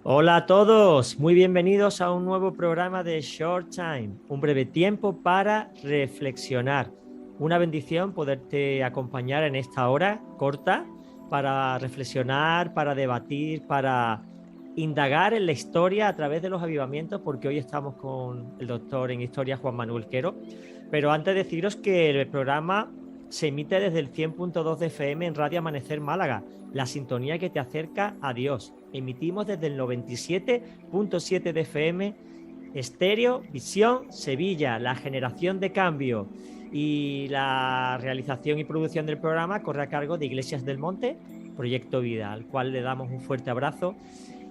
Hola a todos, muy bienvenidos a un nuevo programa de Short Time, un breve tiempo para reflexionar. Una bendición poderte acompañar en esta hora corta para reflexionar, para debatir, para indagar en la historia a través de los avivamientos, porque hoy estamos con el doctor en historia Juan Manuel Quero. Pero antes deciros que el programa se emite desde el 100.2 de FM en Radio Amanecer Málaga, la sintonía que te acerca a Dios. Emitimos desde el 97.7 de FM, Estéreo Visión Sevilla, la generación de cambio. Y la realización y producción del programa corre a cargo de Iglesias del Monte, Proyecto Vida, al cual le damos un fuerte abrazo.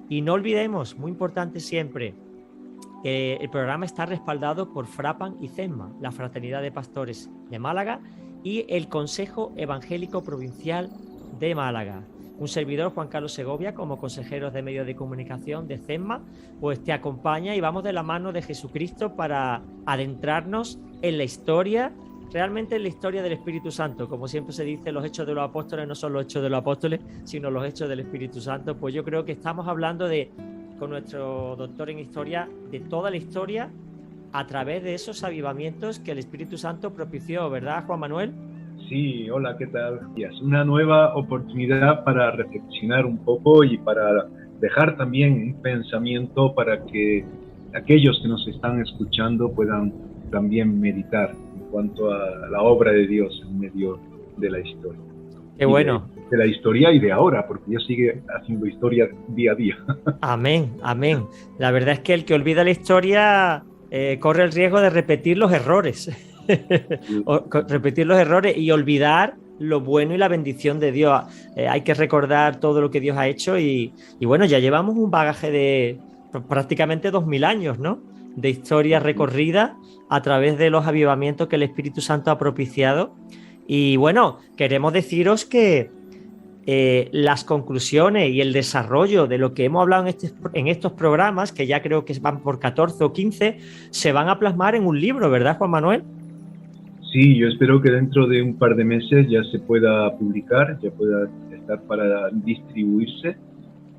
Y no olvidemos, muy importante siempre, el programa está respaldado por Frapan y CESMA, la Fraternidad de Pastores de Málaga, y el Consejo Evangélico Provincial de Málaga. Un servidor, Juan Carlos Segovia, como consejero de medios de comunicación de CESMA, pues te acompaña y vamos de la mano de Jesucristo para adentrarnos en la historia, realmente en la historia del Espíritu Santo. Como siempre se dice, los hechos de los apóstoles no son los hechos de los apóstoles, sino los hechos del Espíritu Santo. Pues yo creo que estamos hablando con nuestro doctor en historia, de toda la historia a través de esos avivamientos que el Espíritu Santo propició, ¿verdad, Juan Manuel? Sí, hola, ¿qué tal? Es una nueva oportunidad para reflexionar un poco y para dejar también un pensamiento para que aquellos que nos están escuchando puedan también meditar en cuanto a la obra de Dios en medio de la historia. Qué bueno. De la historia y de ahora, porque Dios sigue haciendo historia día a día. Amén, amén. La verdad es que el que olvida la historia corre el riesgo de repetir los errores. Repetir los errores y olvidar lo bueno y la bendición de Dios. Hay que recordar todo lo que Dios ha hecho y bueno, ya llevamos un bagaje de prácticamente 2000 años, ¿no? De historia recorrida a través de los avivamientos que el Espíritu Santo ha propiciado. Y bueno, queremos deciros que las conclusiones y el desarrollo de lo que hemos hablado en estos programas, que ya creo que van por 14 o 15, se van a plasmar en un libro, ¿verdad, Juan Manuel? Sí, yo espero que dentro de un par de meses ya se pueda publicar, ya pueda estar para distribuirse,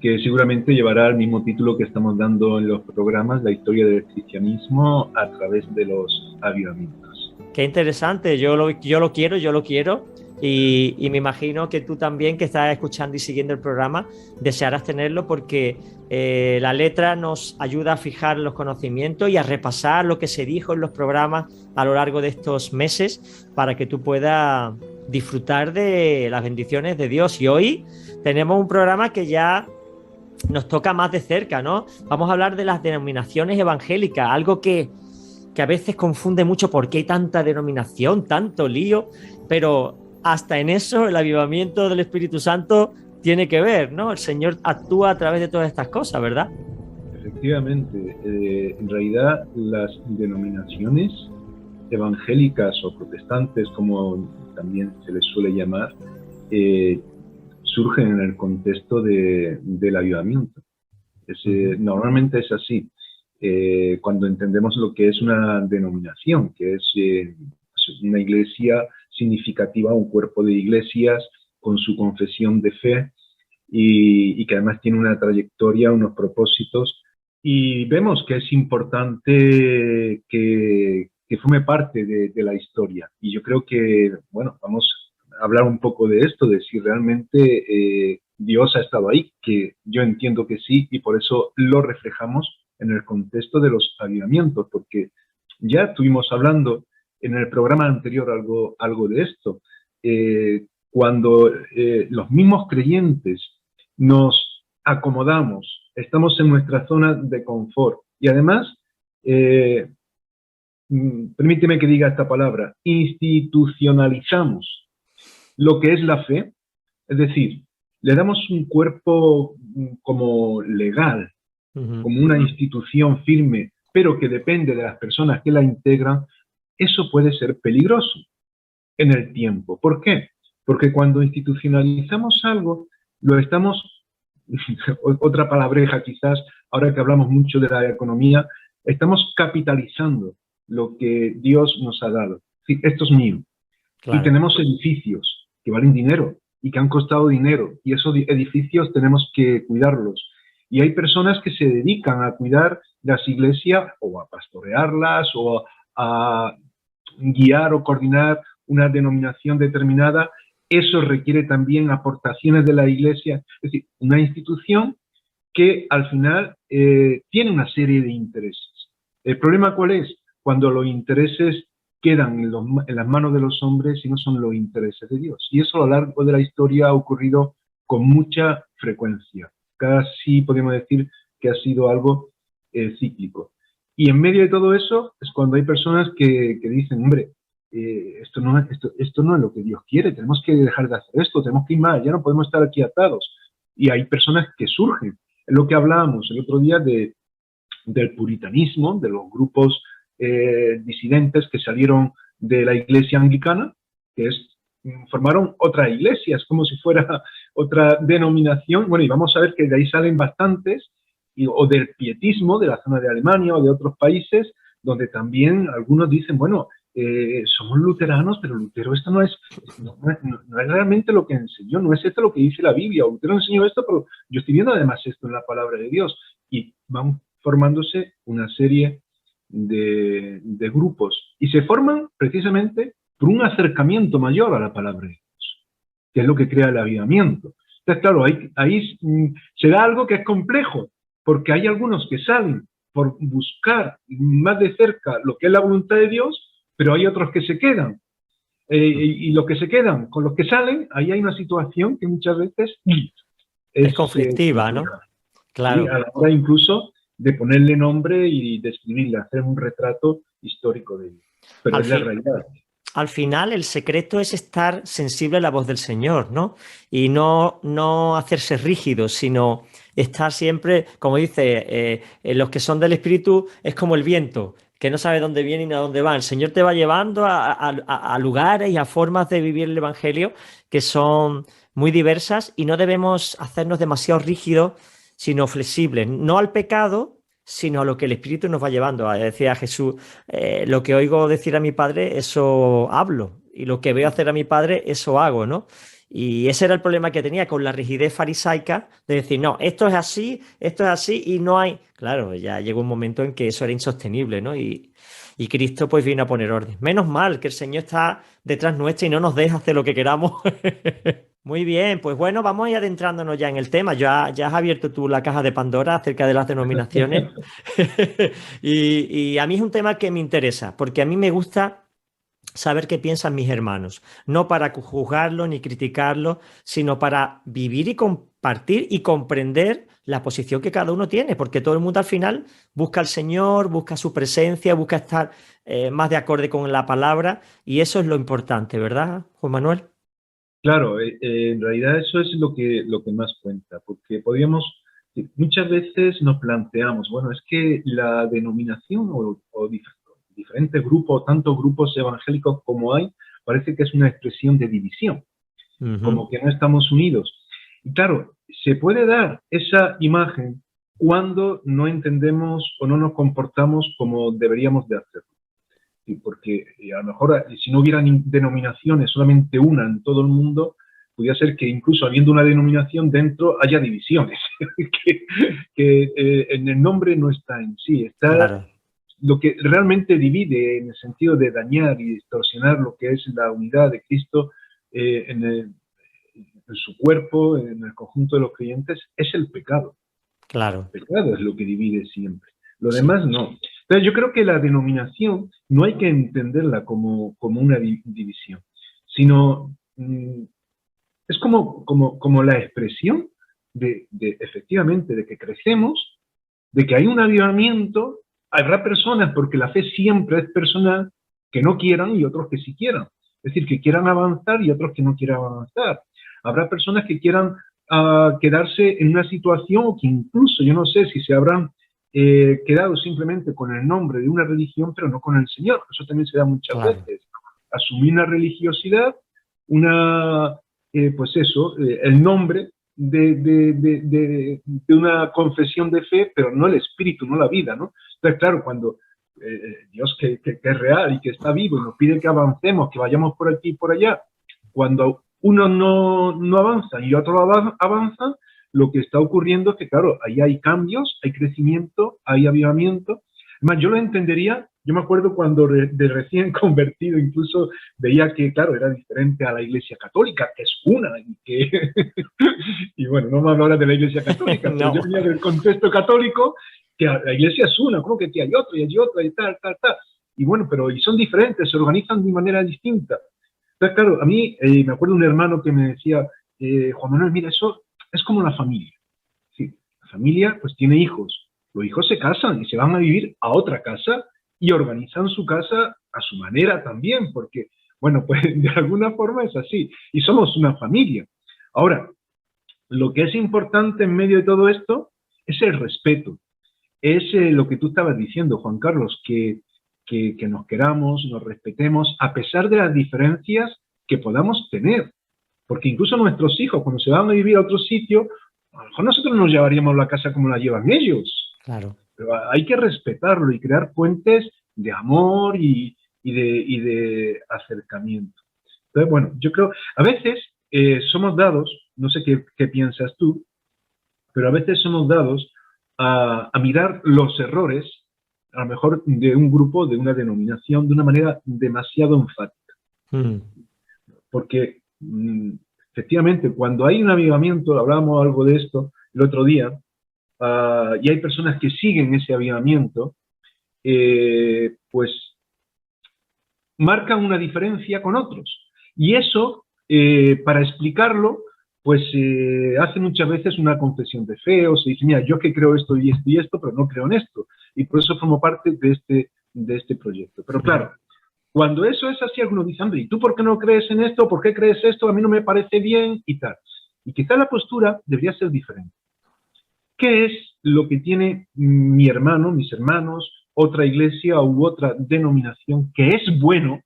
que seguramente llevará el mismo título que estamos dando en los programas, la historia del cristianismo a través de los avivamientos. Qué interesante, yo lo quiero. Y me imagino que tú también, que estás escuchando y siguiendo el programa, desearás tenerlo porque la letra nos ayuda a fijar los conocimientos y a repasar lo que se dijo en los programas a lo largo de estos meses para que tú puedas disfrutar de las bendiciones de Dios. Y hoy tenemos un programa que ya nos toca más de cerca, ¿no? Vamos a hablar de las denominaciones evangélicas, algo que a veces confunde mucho por qué hay tanta denominación, tanto lío, pero hasta en eso el avivamiento del Espíritu Santo tiene que ver, ¿no? El Señor actúa a través de todas estas cosas, ¿verdad? Efectivamente, en realidad las denominaciones evangélicas o protestantes, como también se les suele llamar, surgen en el contexto del avivamiento. Normalmente es así. Cuando entendemos lo que es una denominación, que es una iglesia significativa, un cuerpo de iglesias con su confesión de fe y que además tiene una trayectoria, unos propósitos, y vemos que es importante que forme parte de la historia. Y yo creo que, bueno, vamos a hablar un poco de esto, de si realmente Dios ha estado ahí, que yo entiendo que sí, y por eso lo reflejamos en el contexto de los avivamientos, porque ya estuvimos hablando en el programa anterior algo de esto. Cuando los mismos creyentes nos acomodamos, estamos en nuestra zona de confort y además, permíteme que diga esta palabra, institucionalizamos lo que es la fe, es decir, le damos un cuerpo como legal, como una institución firme, pero que depende de las personas que la integran, eso puede ser peligroso en el tiempo. ¿Por qué? Porque cuando institucionalizamos algo, lo estamos, otra palabreja quizás, ahora que hablamos mucho de la economía, estamos capitalizando lo que Dios nos ha dado. Sí, esto es mío. Claro. Y tenemos edificios que valen dinero y que han costado dinero, y esos edificios tenemos que cuidarlos. Y hay personas que se dedican a cuidar las iglesias o a pastorearlas o a guiar o coordinar una denominación determinada. Eso requiere también aportaciones de la iglesia, es decir, una institución que al final tiene una serie de intereses. ¿El problema cuál es? Cuando los intereses quedan en las manos de los hombres y no son los intereses de Dios. Y eso a lo largo de la historia ha ocurrido con mucha frecuencia. Casi podemos decir que ha sido algo cíclico. Y en medio de todo eso es cuando hay personas que dicen, hombre, esto no es lo que Dios quiere, tenemos que dejar de hacer esto, tenemos que ir más, ya no podemos estar aquí atados. Y hay personas que surgen. Es lo que hablábamos el otro día del puritanismo, de los grupos disidentes que salieron de la iglesia anglicana, que formaron otra iglesia, es como si fuera otra denominación. Bueno, y vamos a ver que de ahí salen bastantes, o del pietismo de la zona de Alemania o de otros países, donde también algunos dicen, bueno, somos luteranos, pero Lutero esto no es realmente lo que enseñó, no es esto lo que dice la Biblia, Lutero enseñó esto, pero yo estoy viendo además esto en la palabra de Dios. Y van formándose una serie de grupos, y se forman precisamente por un acercamiento mayor a la palabra de Dios, que es lo que crea el avivamiento. Entonces, claro, ahí se da algo que es complejo, porque hay algunos que salen por buscar más de cerca lo que es la voluntad de Dios, pero hay otros que se quedan. Y los que se quedan con los que salen, ahí hay una situación que muchas veces es conflictiva, ¿no? Claro. ¿Sí? A la hora incluso de ponerle nombre y describirle, hacer un retrato histórico de ello. Pero es la realidad. Al final, el secreto es estar sensible a la voz del Señor, ¿no? Y no hacerse rígido, sino estar siempre, como dice, los que son del Espíritu es como el viento, que no sabe dónde viene ni a dónde va. El Señor te va llevando a lugares y a formas de vivir el Evangelio que son muy diversas, y no debemos hacernos demasiado rígidos, sino flexibles, no al pecado, sino a lo que el Espíritu nos va llevando. Decía Jesús, lo que oigo decir a mi Padre, eso hablo, y lo que veo hacer a mi Padre, eso hago, ¿no? Y ese era el problema que tenía con la rigidez farisaica, de decir, no, esto es así, y no hay... Claro, ya llegó un momento en que eso era insostenible, ¿no? Y Cristo pues vino a poner orden. Menos mal que el Señor está detrás nuestra y no nos deja hacer lo que queramos. Muy bien, pues bueno, vamos a ir adentrándonos ya en el tema. Ya has abierto tú la caja de Pandora acerca de las denominaciones. y a mí es un tema que me interesa, porque a mí me gusta saber qué piensan mis hermanos, no para juzgarlo ni criticarlo, sino para vivir y compartir y comprender la posición que cada uno tiene, porque todo el mundo al final busca al Señor, busca su presencia, busca estar más de acorde con la palabra, y eso es lo importante, ¿verdad, Juan Manuel? Claro, en realidad eso es lo que más cuenta, porque muchas veces nos planteamos, bueno, es que la denominación o diferentes grupos, tantos grupos evangélicos como hay, parece que es una expresión de división, como que no estamos unidos. Y claro, se puede dar esa imagen cuando no entendemos o no nos comportamos como deberíamos de hacerlo. Porque a lo mejor si no hubieran denominaciones, solamente una en todo el mundo, podría ser que incluso habiendo una denominación dentro haya divisiones, que en el nombre no está en sí, está claro. Lo que realmente divide en el sentido de dañar y distorsionar lo que es la unidad de Cristo en su cuerpo, en el conjunto de los creyentes, es el pecado. Claro. El pecado es lo que divide siempre. Lo demás no. Entonces yo creo que la denominación no hay que entenderla como una división, sino es como la expresión de efectivamente de que crecemos, de que hay un avivamiento. Habrá personas, porque la fe siempre es personal, que no quieran y otros que sí quieran. Es decir, que quieran avanzar y otros que no quieran avanzar. Habrá personas que quieran quedarse en una situación, o que incluso, yo no sé si se habrán quedado simplemente con el nombre de una religión, pero no con el Señor. Eso también se da muchas veces. Asumir una religiosidad, pues eso, el nombre de una confesión de fe, pero no el espíritu, no la vida, ¿no? Entonces, claro, cuando Dios que es real y que está vivo y nos pide que avancemos, que vayamos por aquí y por allá, cuando uno no avanza y otros avanzan, lo que está ocurriendo es que, claro, ahí hay cambios, hay crecimiento, hay avivamiento. Además, yo lo entendería, yo me acuerdo cuando de recién convertido incluso veía que, claro, era diferente a la Iglesia Católica, que es una, y que, y bueno, no me hablo ahora de la Iglesia Católica, No. pero yo venía del contexto católico, que la Iglesia es una, ¿cómo que hay otra, y hay otra, y tal, tal, tal? Y bueno, pero y son diferentes, se organizan de manera distinta. Entonces, claro, a mí me acuerdo un hermano que me decía, Juan Manuel, mira, eso es como la familia. Sí, la familia pues tiene hijos. Los hijos se casan y se van a vivir a otra casa y organizan su casa a su manera también, porque, bueno, pues de alguna forma es así. Y somos una familia. Ahora, lo que es importante en medio de todo esto es el respeto. Es lo que tú estabas diciendo, Juan Carlos, que nos queramos, nos respetemos, a pesar de las diferencias que podamos tener. Porque incluso nuestros hijos, cuando se van a vivir a otro sitio, a lo mejor nosotros nos llevaríamos la casa como la llevan ellos. Claro. Pero hay que respetarlo y crear puentes de amor y de acercamiento. Entonces, bueno, yo creo, a veces somos dados, no sé qué piensas tú, pero a veces somos dados a mirar los errores, a lo mejor de un grupo, de una denominación, de una manera demasiado enfática. Porque efectivamente, cuando hay un avivamiento, hablábamos algo de esto el otro día, y hay personas que siguen ese avivamiento, pues marcan una diferencia con otros. Y eso, para explicarlo, pues hace muchas veces una confesión de fe, o se dice, mira, yo que creo esto y esto, pero no creo en esto. Y por eso formo parte de este proyecto. Pero claro, cuando eso es así, algunos dicen, ¿y tú por qué no crees en esto? ¿Por qué crees esto? A mí no me parece bien y tal. Y quizá la postura debería ser diferente. ¿Qué es lo que tiene mi hermano, mis hermanos, otra iglesia u otra denominación que es bueno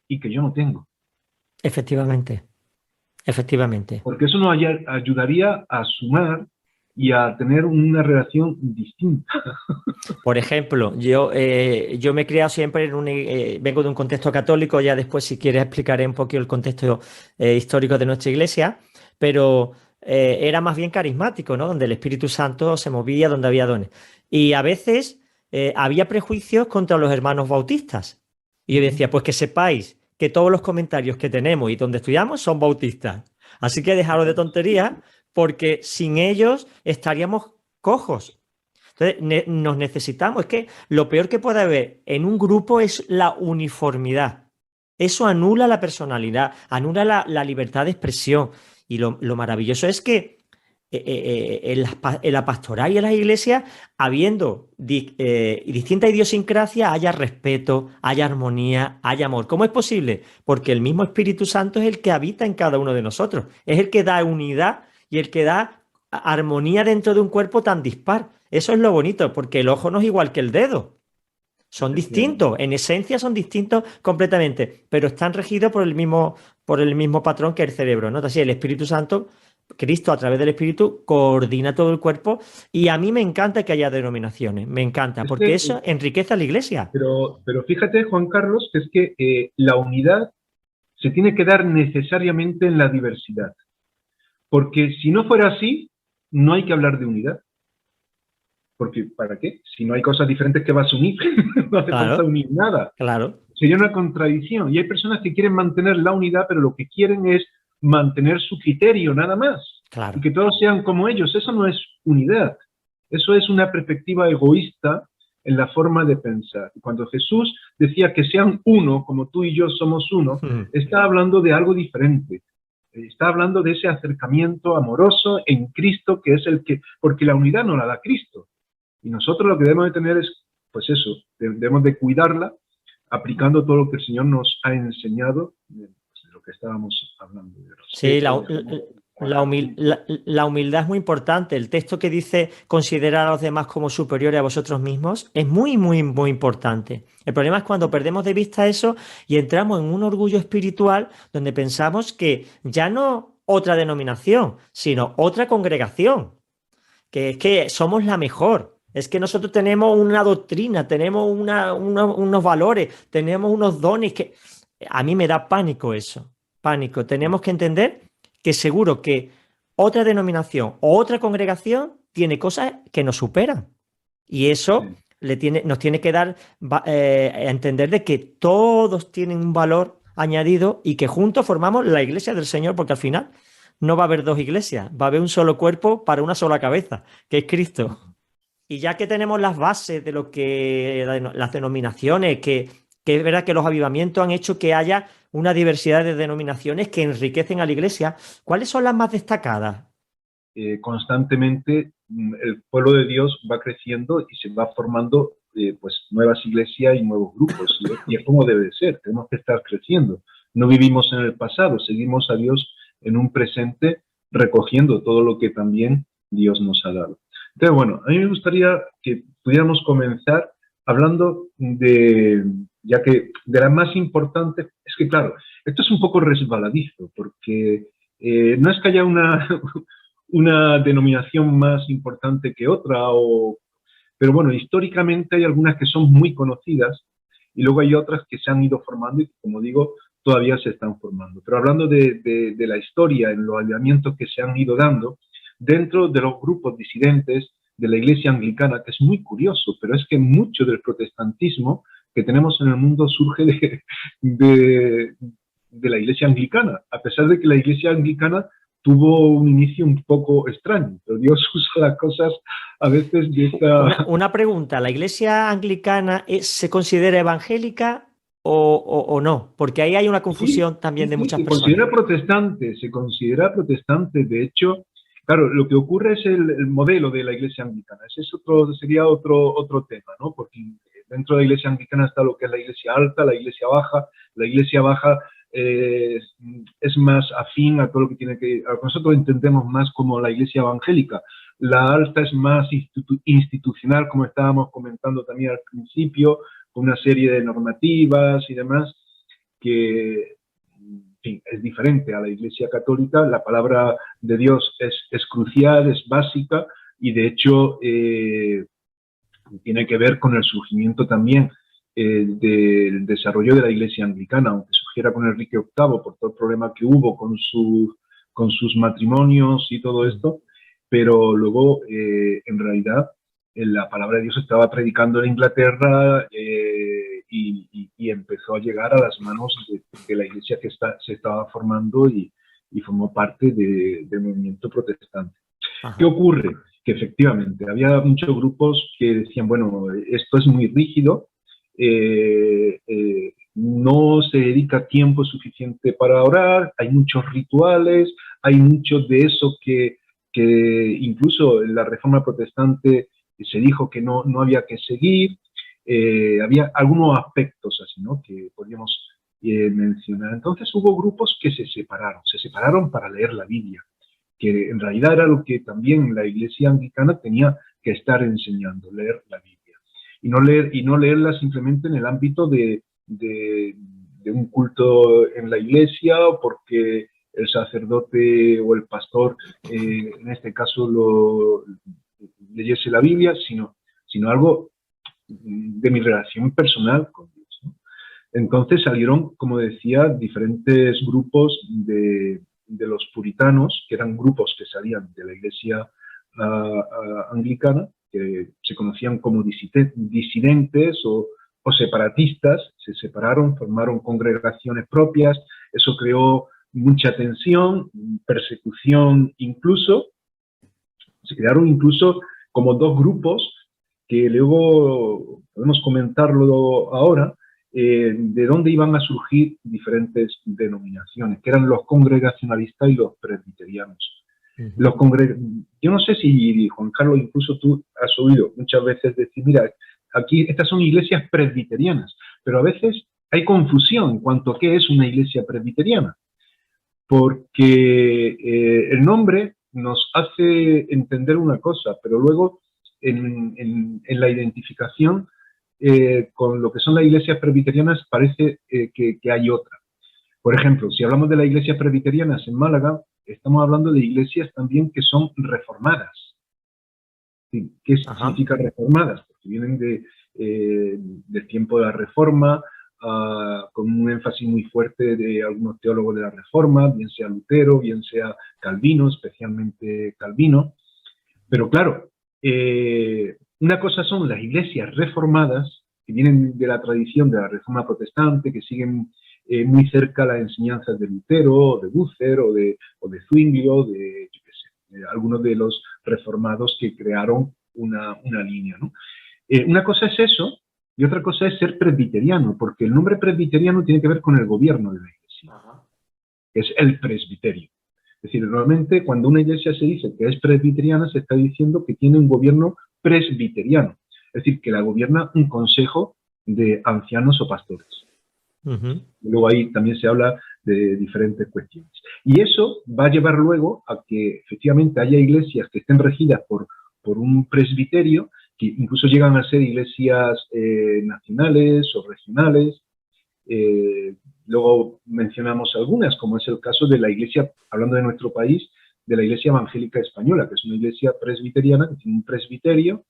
y que yo no tengo? Efectivamente. Efectivamente. Porque eso nos ayudaría a sumar y a tener una relación distinta. Por ejemplo, yo me he criado siempre en vengo de un contexto católico, ya después si quieres explicaré un poquito el contexto histórico de nuestra iglesia, pero era más bien carismático, ¿no? Donde el Espíritu Santo se movía, donde había dones. Y a veces había prejuicios contra los hermanos bautistas. Y yo decía, pues que sepáis que todos los comentarios que tenemos y donde estudiamos son bautistas. Así que dejaros de tonterías, porque sin ellos estaríamos cojos. Entonces, nos necesitamos. Es que lo peor que puede haber en un grupo es la uniformidad. Eso anula la personalidad, anula la libertad de expresión. Y lo maravilloso es que en la pastoral y en las iglesias, habiendo distinta idiosincrasia, haya respeto, haya armonía, haya amor. ¿Cómo es posible? Porque el mismo Espíritu Santo es el que habita en cada uno de nosotros. Es el que da unidad y el que da armonía dentro de un cuerpo tan dispar. Eso es lo bonito, porque el ojo no es igual que el dedo. Son distintos, en esencia son distintos completamente, pero están regidos por el mismo patrón que el cerebro, ¿no? Así el Espíritu Santo, Cristo a través del Espíritu coordina todo el cuerpo, y a mí me encanta que haya denominaciones, me encanta, porque eso enriquece a la iglesia. Pero fíjate, Juan Carlos, que es que la unidad se tiene que dar necesariamente en la diversidad, porque si no fuera así, no hay que hablar de unidad. Porque, ¿para qué? Si no hay cosas diferentes que vas a unir, no hace falta unir nada. Claro. Sería una contradicción. Y hay personas que quieren mantener la unidad, pero lo que quieren es mantener su criterio, nada más. Claro. Y que todos sean como ellos. Eso no es unidad. Eso es una perspectiva egoísta en la forma de pensar. Y cuando Jesús decía que sean uno, como tú y yo somos uno, está hablando de algo diferente. Está hablando de ese acercamiento amoroso en Cristo, que es el que... Porque la unidad no la da Cristo. Y nosotros lo que debemos de tener es, pues eso, debemos de cuidarla, aplicando todo lo que el Señor nos ha enseñado, de lo que estábamos hablando. Sí, la humildad es muy importante. El texto que dice considerar a los demás como superiores a vosotros mismos es muy, muy, muy importante. El problema es cuando perdemos de vista eso y entramos en un orgullo espiritual donde pensamos que ya no otra denominación, sino otra congregación, que es que somos la mejor. Es que nosotros tenemos una doctrina, tenemos unos valores, tenemos unos dones que... A mí me da pánico eso, pánico. Tenemos que entender que seguro que otra denominación o otra congregación tiene cosas que nos superan. Y eso Sí. nos tiene que dar a entender de que todos tienen un valor añadido y que juntos formamos la iglesia del Señor, porque al final no va a haber dos iglesias, va a haber un solo cuerpo para una sola cabeza, que es Cristo. Y ya que tenemos las bases de lo que las denominaciones, que es verdad que los avivamientos han hecho que haya una diversidad de denominaciones que enriquecen a la iglesia, ¿cuáles son las más destacadas? Constantemente el pueblo de Dios va creciendo y se va formando pues nuevas iglesias y nuevos grupos. Y es como debe de ser, tenemos que estar creciendo. No vivimos en el pasado, seguimos a Dios en un presente recogiendo todo lo que también Dios nos ha dado. Entonces, bueno, a mí me gustaría que pudiéramos comenzar hablando ya que de la más importante, es que claro, esto es un poco resbaladizo, porque no es que haya una denominación más importante que otra, pero bueno, históricamente hay algunas que son muy conocidas y luego hay otras que se han ido formando y, como digo, todavía se están formando. Pero hablando de la historia, en los alineamientos que se han ido dando, dentro de los grupos disidentes de la Iglesia Anglicana, que es muy curioso, pero es que mucho del protestantismo que tenemos en el mundo surge de, de la Iglesia Anglicana, a pesar de que la Iglesia Anglicana tuvo un inicio un poco extraño, pero Dios usa las cosas a veces de esta... Una pregunta, ¿la iglesia anglicana se considera evangélica o no? Porque ahí hay una Sí, confusión también sí, de sí, muchas personas. se considera protestante, de hecho, claro, lo que ocurre es el modelo de la Iglesia Anglicana, ese es sería otro tema, ¿no? Porque dentro de la Iglesia Anglicana está lo que es la Iglesia alta, la Iglesia baja es más afín a todo lo que tiene que... Nosotros entendemos más como la Iglesia evangélica. La alta es más institucional, como estábamos comentando también al principio, con una serie de normativas y demás, que en fin, es diferente a la Iglesia católica. La palabra de Dios es crucial, es básica, y de hecho tiene que ver con el surgimiento también del desarrollo de la Iglesia anglicana, aunque surgiera con Enrique VIII por todo el problema que hubo con sus matrimonios y todo esto, pero luego en realidad la palabra de Dios estaba predicando en Inglaterra y empezó a llegar a las manos de la iglesia que se estaba formando y formó parte del movimiento protestante. ¿Qué Ajá. ocurre? Que efectivamente había muchos grupos que decían, bueno, esto es muy rígido, no se dedica tiempo suficiente para orar, hay muchos rituales, hay mucho de eso que incluso en la Reforma Protestante se dijo que no había que seguir. Había algunos aspectos así, ¿no? Que podríamos mencionar. Entonces hubo grupos que se separaron para leer la Biblia, que en realidad era lo que también la Iglesia Anglicana tenía que estar enseñando, leer la Biblia. Y no leerla simplemente en el ámbito de un culto en la iglesia o porque el sacerdote o el pastor, en este caso, leyese la Biblia, sino algo de mi relación personal con Dios, ¿no? Entonces salieron, como decía, diferentes grupos de los puritanos, que eran grupos que salían de la iglesia anglicana, que se conocían como disidentes o separatistas, se separaron, formaron congregaciones propias, eso creó mucha tensión, persecución incluso, se crearon incluso como dos grupos que luego podemos comentarlo ahora, de dónde iban a surgir diferentes denominaciones, que eran los congregacionalistas y los presbiterianos. Uh-huh. Yo no sé si, Juan Carlos, incluso tú has oído muchas veces decir, mira, aquí estas son iglesias presbiterianas, pero a veces hay confusión en cuanto a qué es una iglesia presbiteriana, porque el nombre nos hace entender una cosa, pero luego en la identificación con lo que son las iglesias presbiterianas parece que hay otra. Por ejemplo, si hablamos de las iglesias presbiterianas en Málaga, estamos hablando de iglesias también que son reformadas. ¿Qué Ajá. significa reformadas? Porque vienen del tiempo de la Reforma, con un énfasis muy fuerte de algunos teólogos de la Reforma, bien sea Lutero, bien sea Calvino, especialmente Calvino. Pero claro, una cosa son las iglesias reformadas, que vienen de la tradición de la Reforma protestante, que siguen muy cerca las enseñanzas de Lutero, o de Luther, o de Zwinglio, de, yo qué sé, de algunos de los reformados que crearon una línea, ¿no? Una cosa es eso, y otra cosa es ser presbiteriano, porque el nombre presbiteriano tiene que ver con el gobierno de la iglesia, que es el presbiterio. Es decir, normalmente cuando una iglesia se dice que es presbiteriana, se está diciendo que tiene un gobierno presbiteriano, es decir, que la gobierna un consejo de ancianos o pastores. Luego ahí también se habla de diferentes cuestiones. Y eso va a llevar luego a que efectivamente haya iglesias que estén regidas por un presbiterio, que incluso llegan a ser iglesias nacionales o regionales. Luego mencionamos algunas, como es el caso de la iglesia, hablando de nuestro país, de la Iglesia Evangélica Española, que es una iglesia presbiteriana, que tiene un presbiterio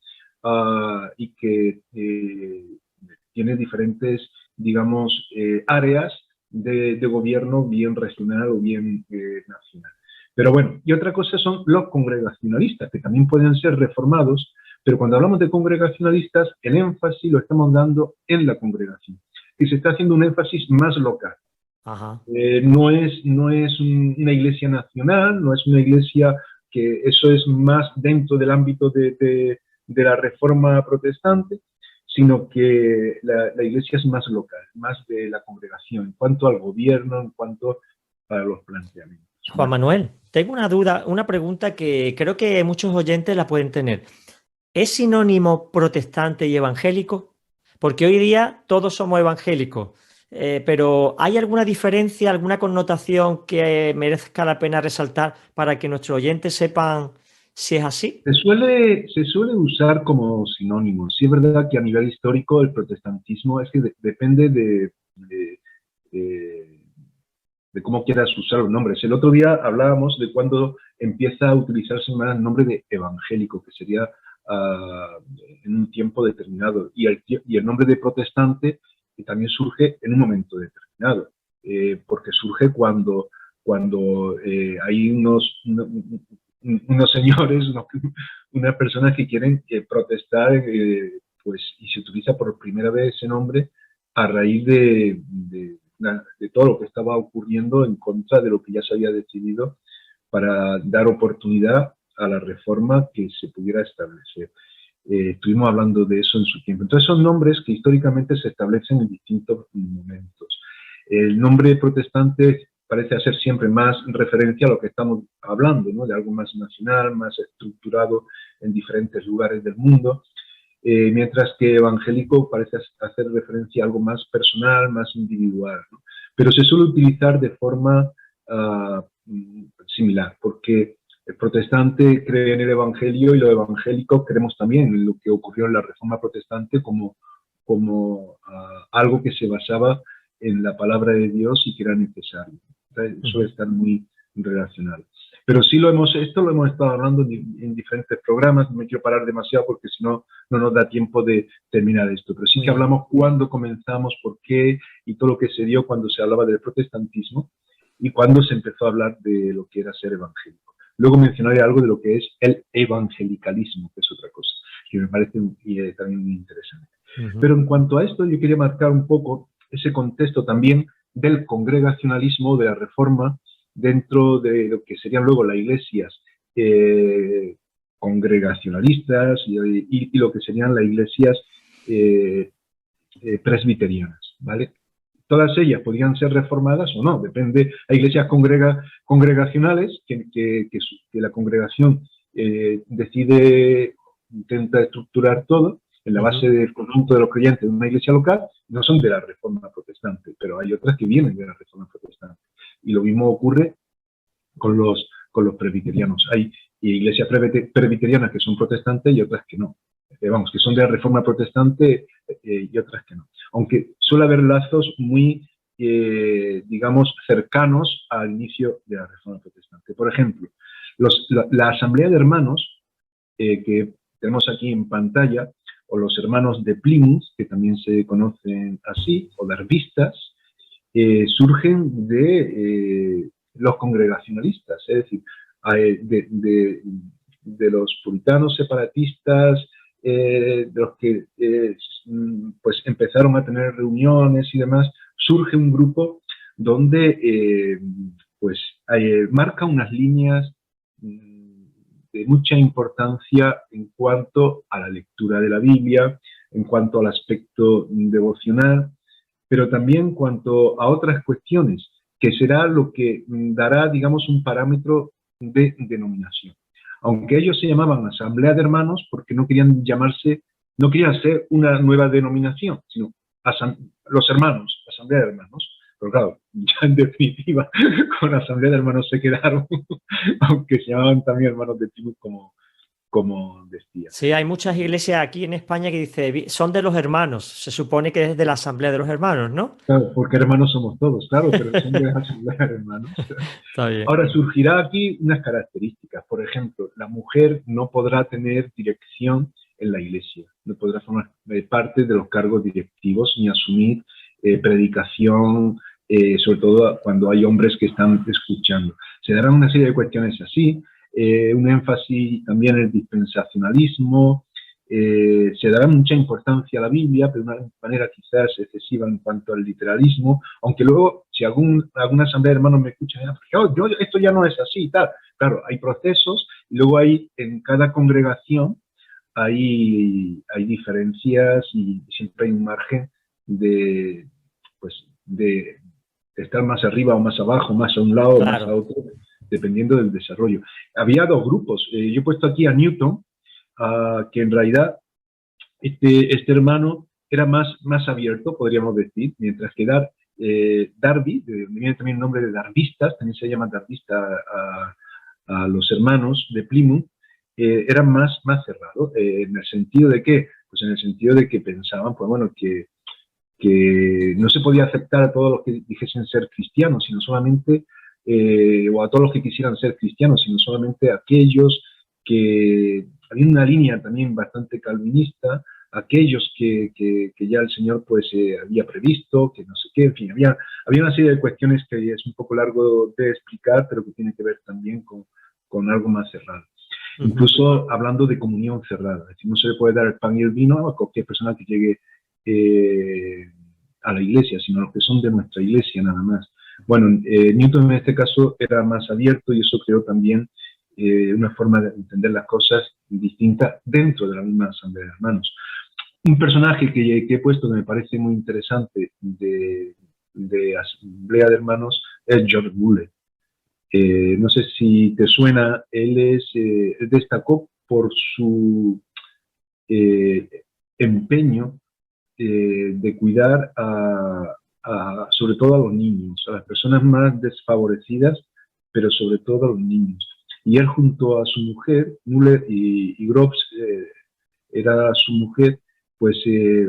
y que tiene diferentes, digamos, áreas de gobierno, bien regional o bien nacional. Pero bueno, y otra cosa son los congregacionalistas, que también pueden ser reformados, pero cuando hablamos de congregacionalistas, el énfasis lo estamos dando en la congregación. Y se está haciendo un énfasis más local. No es una iglesia nacional, no es una iglesia que eso es más dentro del ámbito de la Reforma protestante, sino que la iglesia es más local, más de la congregación, en cuanto al gobierno, en cuanto a los planteamientos. Juan Manuel, tengo una duda, una pregunta que creo que muchos oyentes la pueden tener. ¿Es sinónimo protestante y evangélico? Porque hoy día todos somos evangélicos, pero ¿hay alguna diferencia, alguna connotación que merezca la pena resaltar para que nuestros oyentes sepan si es así? Se suele usar como sinónimo. Sí es verdad que a nivel histórico el protestantismo es que depende de cómo quieras usar los nombres. El otro día hablábamos de cuando empieza a utilizarse más el nombre de evangélico, que sería en un tiempo determinado, y el nombre de protestante también surge en un momento determinado, porque surge cuando hay unos señores, unas personas que quieren protestar, pues, y se utiliza por primera vez ese nombre a raíz de todo lo que estaba ocurriendo en contra de lo que ya se había decidido para dar oportunidad a la reforma que se pudiera establecer. Estuvimos hablando de eso en su tiempo. Entonces son nombres que históricamente se establecen en distintos momentos. El nombre protestante parece hacer siempre más referencia a lo que estamos hablando, ¿no? De algo más nacional, más estructurado en diferentes lugares del mundo, mientras que evangélico parece hacer referencia a algo más personal, más individual, ¿no? Pero se suele utilizar de forma similar, porque el protestante cree en el evangelio y los evangélicos creemos también en lo que ocurrió en la Reforma protestante como algo que se basaba en la palabra de Dios y que era necesario. Suele estar muy relacionado. Pero sí esto lo hemos estado hablando en diferentes programas, no me quiero parar demasiado porque si no, no nos da tiempo de terminar esto, pero sí que hablamos cuándo comenzamos, por qué y todo lo que se dio cuando se hablaba del protestantismo y cuándo se empezó a hablar de lo que era ser evangélico. Luego mencionaré algo de lo que es el evangelicalismo, que es otra cosa, que me parece también muy interesante. Pero en cuanto a esto, yo quería marcar un poco ese contexto también del congregacionalismo, de la reforma, dentro de lo que serían luego las iglesias congregacionalistas y lo que serían las iglesias presbiterianas, ¿vale? Todas ellas podrían ser reformadas o no, depende. Hay iglesias congregacionales que la congregación decide, intenta estructurar todo en la base del conjunto de los creyentes de una iglesia local, no son de la Reforma protestante, pero hay otras que vienen de la Reforma protestante. Y lo mismo ocurre con los presbiterianos. Hay iglesias presbiterianas que son protestantes y otras que no. Que son de la Reforma protestante y otras que no. Aunque suele haber lazos muy, digamos, cercanos al inicio de la Reforma protestante. Por ejemplo, la Asamblea de Hermanos, que tenemos aquí en pantalla, o los hermanos de Plymouth, que también se conocen así, o darvistas, surgen de los congregacionalistas, es decir, de los puritanos separatistas, de los que pues empezaron a tener reuniones y demás, surge un grupo donde pues marca unas líneas de mucha importancia en cuanto a la lectura de la Biblia, en cuanto al aspecto devocional, pero también en cuanto a otras cuestiones, que será lo que dará, digamos, un parámetro de denominación. Aunque ellos se llamaban Asamblea de Hermanos, porque no querían llamarse, no querían ser una nueva denominación, sino los hermanos, Asamblea de Hermanos. Pero claro, ya en definitiva, con la Asamblea de Hermanos se quedaron, aunque se llamaban también hermanos de Plymouth, como decía. Sí, hay muchas iglesias aquí en España que dicen, son de los hermanos, se supone que es de la Asamblea de los Hermanos, ¿no? Claro, porque hermanos somos todos, claro, pero son de la Asamblea de Hermanos. Está bien. Ahora, surgirá aquí unas características. Por ejemplo, la mujer no podrá tener dirección en la iglesia, no podrá formar parte de los cargos directivos ni asumir predicación, sobre todo cuando hay hombres que están escuchando. Se darán una serie de cuestiones así, un énfasis también en el dispensacionalismo, se dará mucha importancia a la Biblia, pero de una manera quizás excesiva en cuanto al literalismo, aunque luego, si alguna asamblea de hermanos me escucha, esto ya no es así y tal. Claro, hay procesos y luego hay en cada congregación hay diferencias y siempre hay un margen de, pues, de estar más arriba o más abajo, más a un lado o más a otro, dependiendo del desarrollo. Había dos grupos. Yo he puesto aquí a Newton, que en realidad este hermano era más abierto, podríamos decir, mientras que Darby, viene también el nombre de darvistas, también se llama darvista a los hermanos de Plymouth, eran más cerrados. ¿En el sentido de qué? Pues en el sentido de que pensaban, pues bueno, que no se podía aceptar a todos los que dijesen ser cristianos, sino solamente, o a todos los que quisieran ser cristianos, sino solamente a aquellos que había una línea también bastante calvinista, aquellos que ya el Señor pues había previsto, que no sé qué, en fin, había una serie de cuestiones que es un poco largo de explicar, pero que tiene que ver también con algo más cerrado. Incluso hablando de comunión cerrada, es decir, no se le puede dar el pan y el vino a cualquier persona que llegue a la iglesia, sino a los que son de nuestra iglesia nada más. Bueno, Newton en este caso era más abierto y eso creó también una forma de entender las cosas distinta dentro de la misma Asamblea de Hermanos. Un personaje que he puesto que me parece muy interesante de Asamblea de Hermanos es George Muller. No sé si te suena, él destacó por su empeño de cuidar sobre todo a los niños, a las personas más desfavorecidas, pero sobre todo a los niños. Y él junto a su mujer, Muller y Groves, era su mujer, pues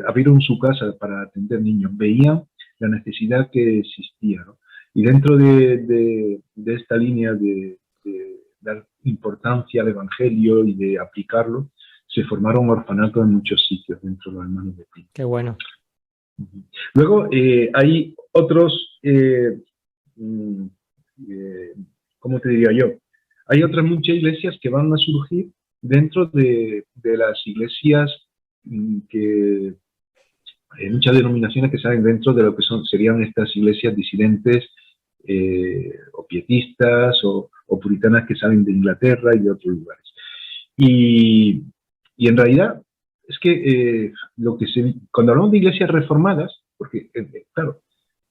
abrieron su casa para atender niños. Veían la necesidad que existía, ¿no? Y dentro de esta línea de dar importancia al Evangelio y de aplicarlo, se formaron orfanatos en muchos sitios dentro de los hermanos de Plymouth. Qué bueno. Luego hay otros, ¿cómo te diría yo? Hay otras muchas iglesias que van a surgir dentro de las iglesias que hay muchas denominaciones que salen dentro de lo que serían estas iglesias disidentes o pietistas o puritanas que salen de Inglaterra y de otros lugares. Y en realidad es que cuando hablamos de iglesias reformadas, porque claro,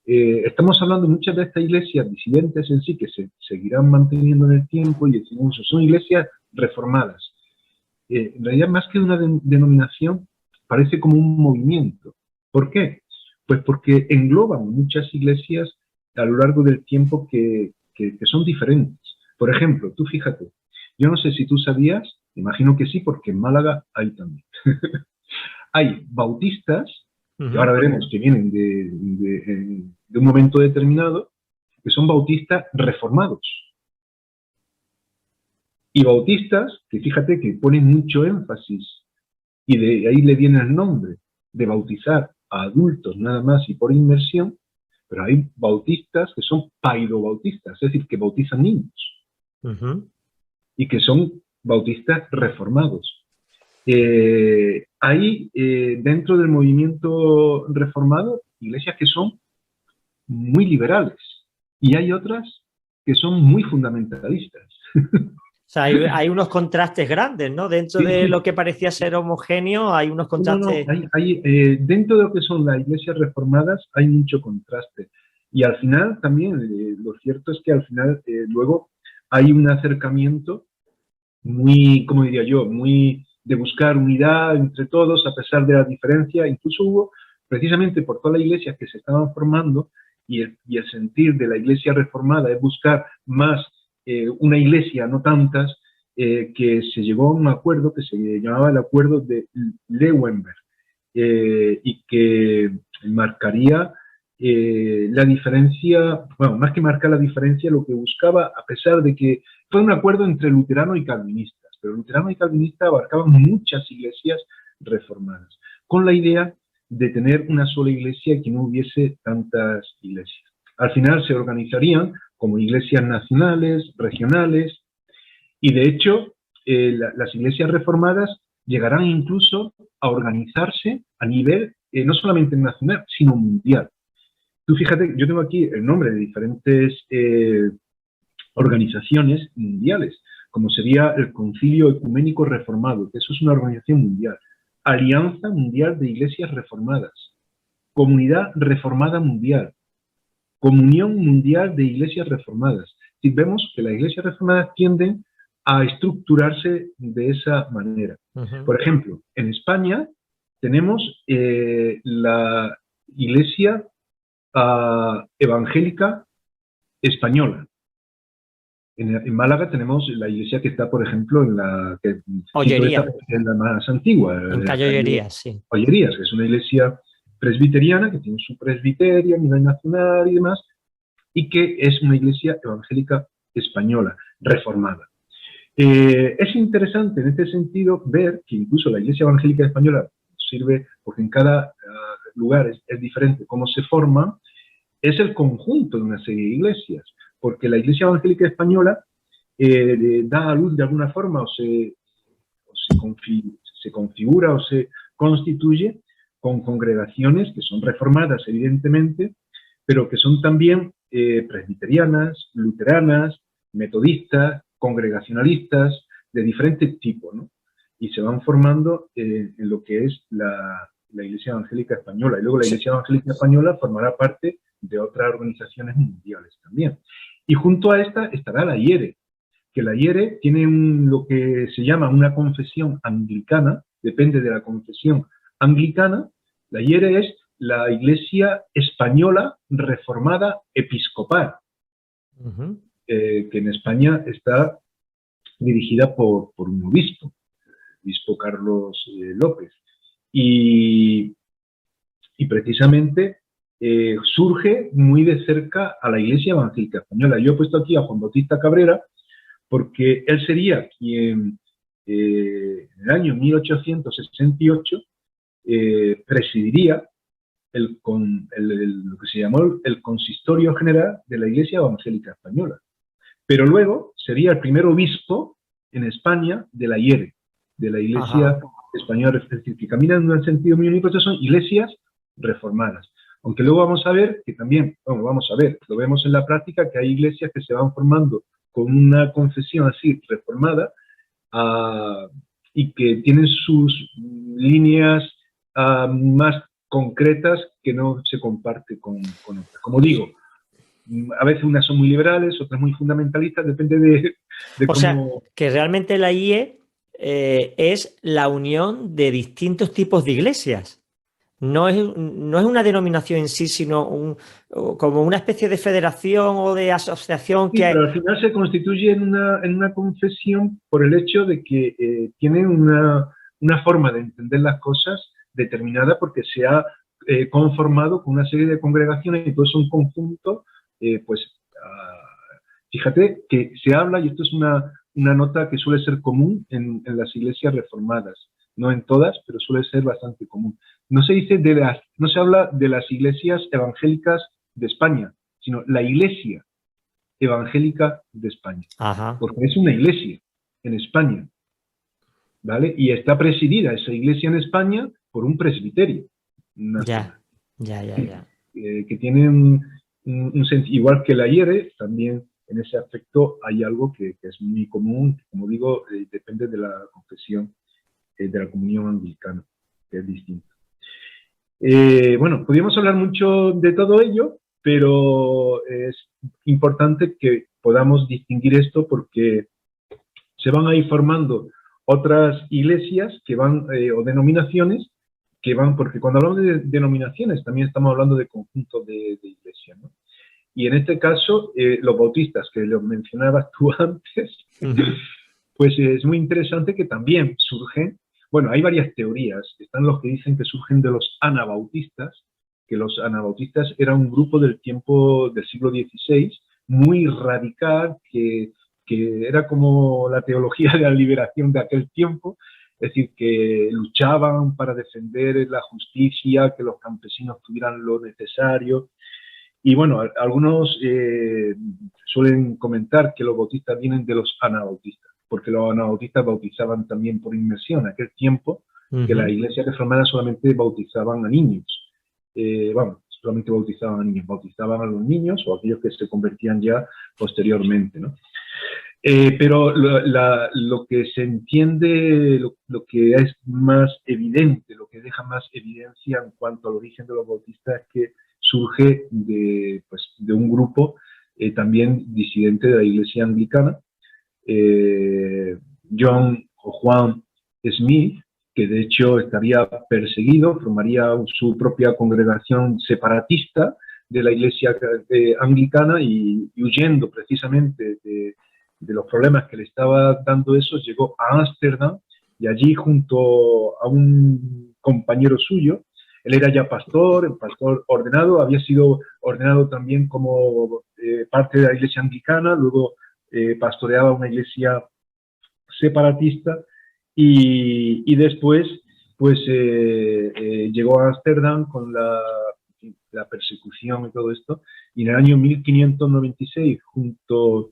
estamos hablando de muchas de estas iglesias disidentes en sí que se seguirán manteniendo en el tiempo y decimos, son iglesias reformadas. En realidad, más que una denominación, parece como un movimiento. ¿Por qué? Pues porque engloban muchas iglesias a lo largo del tiempo que son diferentes. Por ejemplo, tú fíjate, yo no sé si tú sabías, imagino que sí, porque en Málaga hay también. Hay bautistas, que ahora veremos que vienen de un momento determinado, que son bautistas reformados. Y bautistas, que fíjate que ponen mucho énfasis y de ahí le viene el nombre de bautizar a adultos nada más y por inmersión, pero hay bautistas que son paidobautistas, es decir, que bautizan niños y que son bautistas reformados. Hay dentro del movimiento reformado iglesias que son muy liberales y hay otras que son muy fundamentalistas. O sea, hay unos contrastes grandes, ¿no? Dentro de lo que parecía ser homogéneo, hay unos contrastes. Dentro de lo que son las iglesias reformadas hay mucho contraste. Y al final también, lo cierto es que al final luego hay un acercamiento muy, como diría yo, muy de buscar unidad entre todos a pesar de la diferencia. Incluso hubo, precisamente por todas las iglesias que se estaban formando, y el sentir de la iglesia reformada es buscar más una iglesia, no tantas, que se llegó a un acuerdo que se llamaba el Acuerdo de Leeuwenberg, y que marcaría la diferencia, bueno, más que marcar la diferencia, lo que buscaba, a pesar de que fue un acuerdo entre luterano y calvinistas, pero luterano y calvinista abarcaban muchas iglesias reformadas, con la idea de tener una sola iglesia y que no hubiese tantas iglesias. Al final se organizarían como iglesias nacionales, regionales, y de hecho las iglesias reformadas llegarán incluso a organizarse a nivel no solamente nacional, sino mundial. Tú fíjate, yo tengo aquí el nombre de diferentes organizaciones mundiales, como sería el Concilio Ecuménico Reformado, que eso es una organización mundial, Alianza Mundial de Iglesias Reformadas, Comunidad Reformada Mundial, Comunión Mundial de Iglesias Reformadas. Y vemos que las iglesias reformadas tienden a estructurarse de esa manera. Por ejemplo, en España tenemos la Iglesia Evangélica Española. En Málaga tenemos la iglesia que está, por ejemplo, en la más antigua. En calle Ollerías, sí. Ollerías, que es una iglesia presbiteriana que tiene su presbiterio a nivel nacional y demás, y que es una iglesia evangélica española, reformada. Es interesante en este sentido ver que incluso la iglesia evangélica española sirve, porque en cada lugar es diferente cómo se forma, es el conjunto de una serie de iglesias, porque la iglesia evangélica española da a luz de alguna forma o se configura o se constituye con congregaciones que son reformadas, evidentemente, pero que son también presbiterianas, luteranas, metodistas, congregacionalistas, de diferentes tipos, ¿no? Y se van formando en lo que es la Iglesia Evangélica Española. Y luego la Iglesia Evangélica Española formará parte de otras organizaciones mundiales también. Y junto a esta estará la IERE, que la IERE tiene lo que se llama una confesión anglicana, depende de la confesión anglicana. La IERE es la Iglesia Española Reformada Episcopal, que en España está dirigida por un obispo, el obispo Carlos López. Y precisamente surge muy de cerca a la Iglesia Evangélica Española. Yo he puesto aquí a Juan Bautista Cabrera porque él sería quien en el año 1868 presidiría lo que se llamó el Consistorio General de la Iglesia Evangélica Española. Pero luego sería el primer obispo en España de la IERE, de la Iglesia Española, es decir, que caminan en un sentido muy único. Estas son iglesias reformadas. Aunque luego vamos a ver que también, bueno, vamos a ver, lo vemos en la práctica, que hay iglesias que se van formando con una confesión así reformada y que tienen sus líneas más concretas que no se comparte con otras. Como digo, a veces unas son muy liberales, otras muy fundamentalistas, depende de cómo... O sea, que realmente la IE es la unión de distintos tipos de iglesias. No es una denominación en sí, sino como una especie de federación o de asociación sí, pero al final se constituye en una confesión por el hecho de que tiene una forma de entender las cosas determinada, porque se ha conformado con una serie de congregaciones y todo es un conjunto, fíjate que se habla, y esto es una nota que suele ser común en las iglesias reformadas, no en todas, pero suele ser bastante común. No se dice no se habla de las iglesias evangélicas de España, sino la Iglesia Evangélica de España. Ajá. Porque es una iglesia en España, ¿vale? Y está presidida esa iglesia en España por un presbiterio nacional. Ya. Que tiene un sentido, igual que la IERE, también en ese aspecto hay algo que es muy común, como digo, depende de la confesión de la comunión anglicana, que es distinto. Bueno, podríamos hablar mucho de todo ello, pero es importante que podamos distinguir esto porque se van a ir formando otras iglesias que van, o denominaciones que van, porque cuando hablamos de denominaciones también estamos hablando de conjunto de iglesias, ¿no? Y en este caso, los bautistas, que lo mencionabas tú antes, pues es muy interesante que también surgen, bueno, hay varias teorías. Están los que dicen que surgen de los anabautistas, que los anabautistas eran un grupo del tiempo del siglo XVI, muy radical, que era como la teología de la liberación de aquel tiempo, es decir, que luchaban para defender la justicia, que los campesinos tuvieran lo necesario. Y bueno, algunos suelen comentar que los bautistas vienen de los anabautistas, porque los anabautistas bautizaban también por inmersión. En aquel tiempo, que la iglesia reformada solamente bautizaban a niños. Solamente bautizaban a niños. Bautizaban a los niños o aquellos que se convertían ya posteriormente, ¿no? Pero lo que se entiende, lo que es más evidente, lo que deja más evidencia en cuanto al origen de los bautistas es que surge de un grupo también disidente de la iglesia anglicana, Juan Smith, que de hecho estaría perseguido, formaría su propia congregación separatista de la iglesia anglicana y huyendo precisamente de los problemas que le estaba dando eso, llegó a Ámsterdam y allí junto a un compañero suyo, él era ya pastor, el pastor ordenado, había sido ordenado también como parte de la iglesia anglicana, luego pastoreaba una iglesia separatista y después pues llegó a Ámsterdam con la persecución y todo esto, y en el año 1596 junto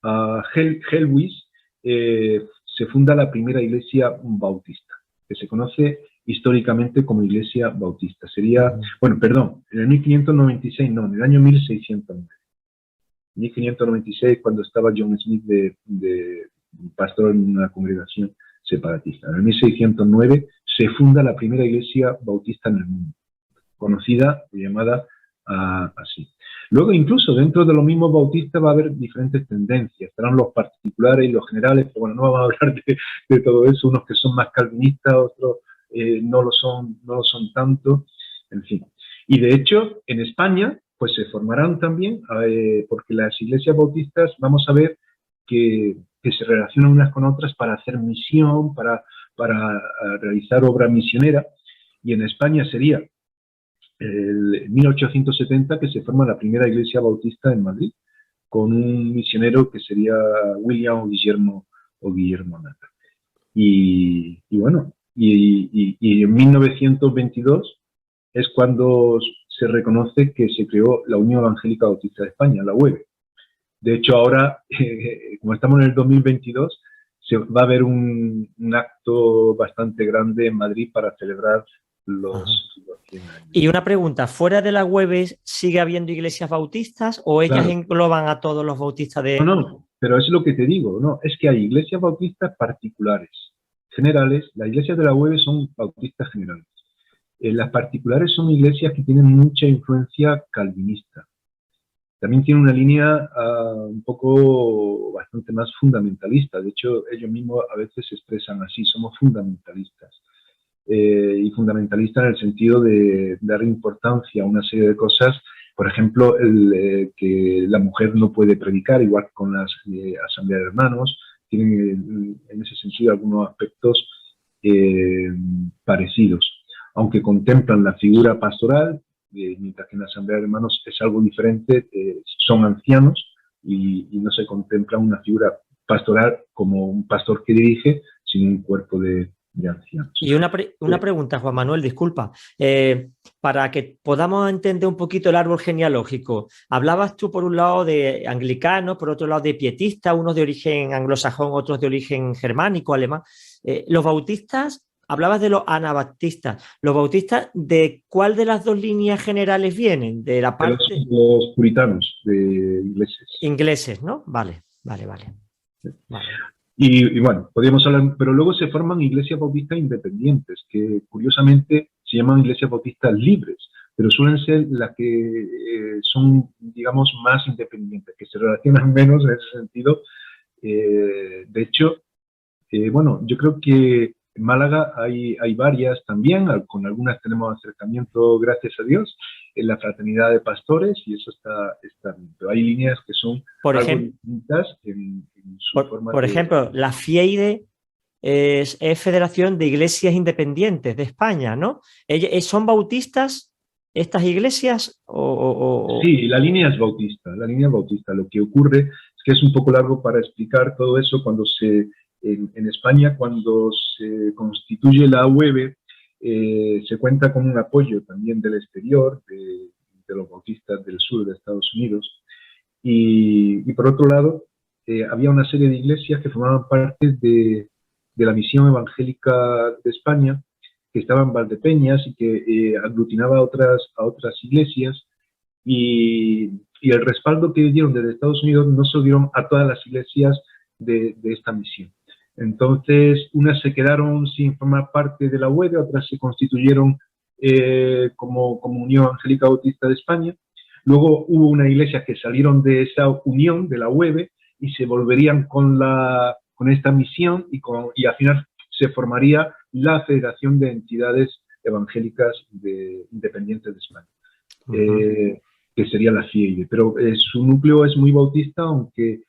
a Helwys se funda la primera iglesia bautista, que se conoce históricamente como iglesia bautista. Sería, bueno, perdón, en el 1596 no, en el año 1609. 1596, cuando estaba John Smith de pastor en una congregación separatista. En el 1609 se funda la primera iglesia bautista en el mundo, conocida y llamada así. Luego, incluso dentro de los mismos bautistas va a haber diferentes tendencias. Estarán los particulares y los generales, pero bueno, no vamos a hablar de todo eso. Unos que son más calvinistas, otros no lo son tanto, en fin. Y de hecho, en España, pues se formarán también, porque las iglesias bautistas, vamos a ver que se relacionan unas con otras para hacer misión, para realizar obra misionera. Y en España sería el 1870 que se forma la primera iglesia bautista en Madrid, con un misionero que sería William o Guillermo Nata. Y bueno, y en 1922 es cuando se reconoce que se creó la Unión Evangélica Bautista de España, la UEB. De hecho, ahora, como estamos en el 2022, se va a haber un acto bastante grande en Madrid para celebrar los 100 años. Y una pregunta, ¿fuera de la UEB sigue habiendo iglesias bautistas o ellas engloban a todos los bautistas de...? No, pero es lo que te digo, no, es que hay iglesias bautistas particulares, generales. Las iglesias de la UEB son bautistas generales. Las particulares son iglesias que tienen mucha influencia calvinista. También tienen una línea un poco bastante más fundamentalista. De hecho, ellos mismos a veces se expresan así, somos fundamentalistas. Y fundamentalista en el sentido de dar importancia a una serie de cosas, por ejemplo, que la mujer no puede predicar, igual que con las asambleas de hermanos, tienen en ese sentido algunos aspectos parecidos, aunque contemplan la figura pastoral, mientras que en la asamblea de hermanos es algo diferente, son ancianos y no se contempla una figura pastoral como un pastor que dirige, sino un cuerpo de de ancianos. Y una pregunta, Juan Manuel, disculpa, para que podamos entender un poquito el árbol genealógico. Hablabas tú por un lado de anglicanos, por otro lado de pietistas, unos de origen anglosajón, otros de origen germánico, alemán. Los bautistas, hablabas de los anabaptistas. ¿Los bautistas de cuál de las dos líneas generales vienen? De la De parte los puritanos, de ingleses. ingleses, ¿no? Vale. Vale. Y bueno, podríamos hablar, pero luego se forman iglesias bautistas independientes, que curiosamente se llaman iglesias bautistas libres, pero suelen ser las que son, digamos, más independientes, que se relacionan menos en ese sentido. De hecho, bueno, yo creo que en Málaga hay varias también, con algunas tenemos acercamiento, gracias a Dios, en la fraternidad de pastores, y eso está bien. Pero hay líneas que son algo distintas en su forma por ejemplo, la FIEIDE es Federación de Iglesias Independientes de España, ¿no? ¿Son bautistas estas iglesias? Sí, la línea es bautista, la línea es bautista. Lo que ocurre es que es un poco largo para explicar todo eso cuando en España, cuando se constituye la UEB, se cuenta con un apoyo también del exterior, de los bautistas del sur de Estados Unidos. Y por otro lado, había una serie de iglesias que formaban parte de la misión evangélica de España, que estaban en Valdepeñas y que aglutinaba a otras iglesias. Y el respaldo que dieron desde Estados Unidos no se lo dieron a todas las iglesias de esta misión. Entonces, unas se quedaron sin formar parte de la UED, otras se constituyeron como Unión Evangélica Bautista de España. Luego hubo una iglesia que salieron de esa unión, de la UEB, y se volverían con esta misión y al final se formaría la Federación de Entidades Evangélicas Independientes de España, que sería la FIEIDE. Pero su núcleo es muy bautista, aunque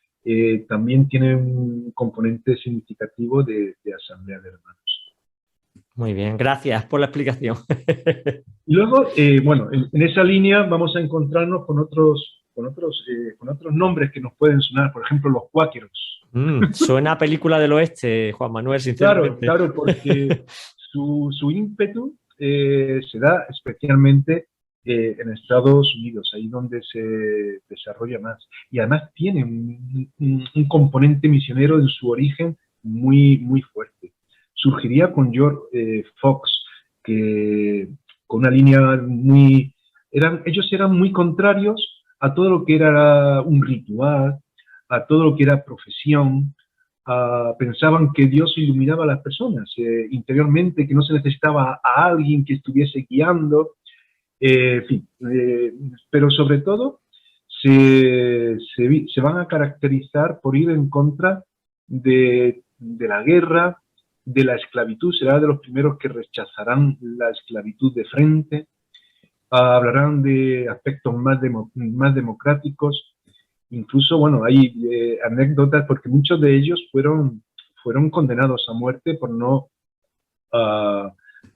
también tiene un componente significativo de asamblea de hermanos. Muy bien, gracias por la explicación. Y luego, bueno, en esa línea vamos a encontrarnos con otros nombres que nos pueden sonar, por ejemplo, los cuáqueros. Suena a película del oeste, Juan Manuel, sinceramente. Claro, porque su ímpetu se da especialmente en Estados Unidos, ahí donde se desarrolla más. Y además tiene un componente misionero en su origen muy, muy fuerte. Surgiría con George Fox, que con una línea ellos eran muy contrarios a todo lo que era un ritual, a todo lo que era profesión. Pensaban que Dios iluminaba a las personas interiormente, que no se necesitaba a alguien que estuviese guiando. En fin, pero sobre todo se van a caracterizar por ir en contra de la guerra, de la esclavitud. Será de los primeros que rechazarán la esclavitud de frente. Hablarán de aspectos más democráticos. Incluso, bueno, hay anécdotas porque muchos de ellos fueron condenados a muerte por no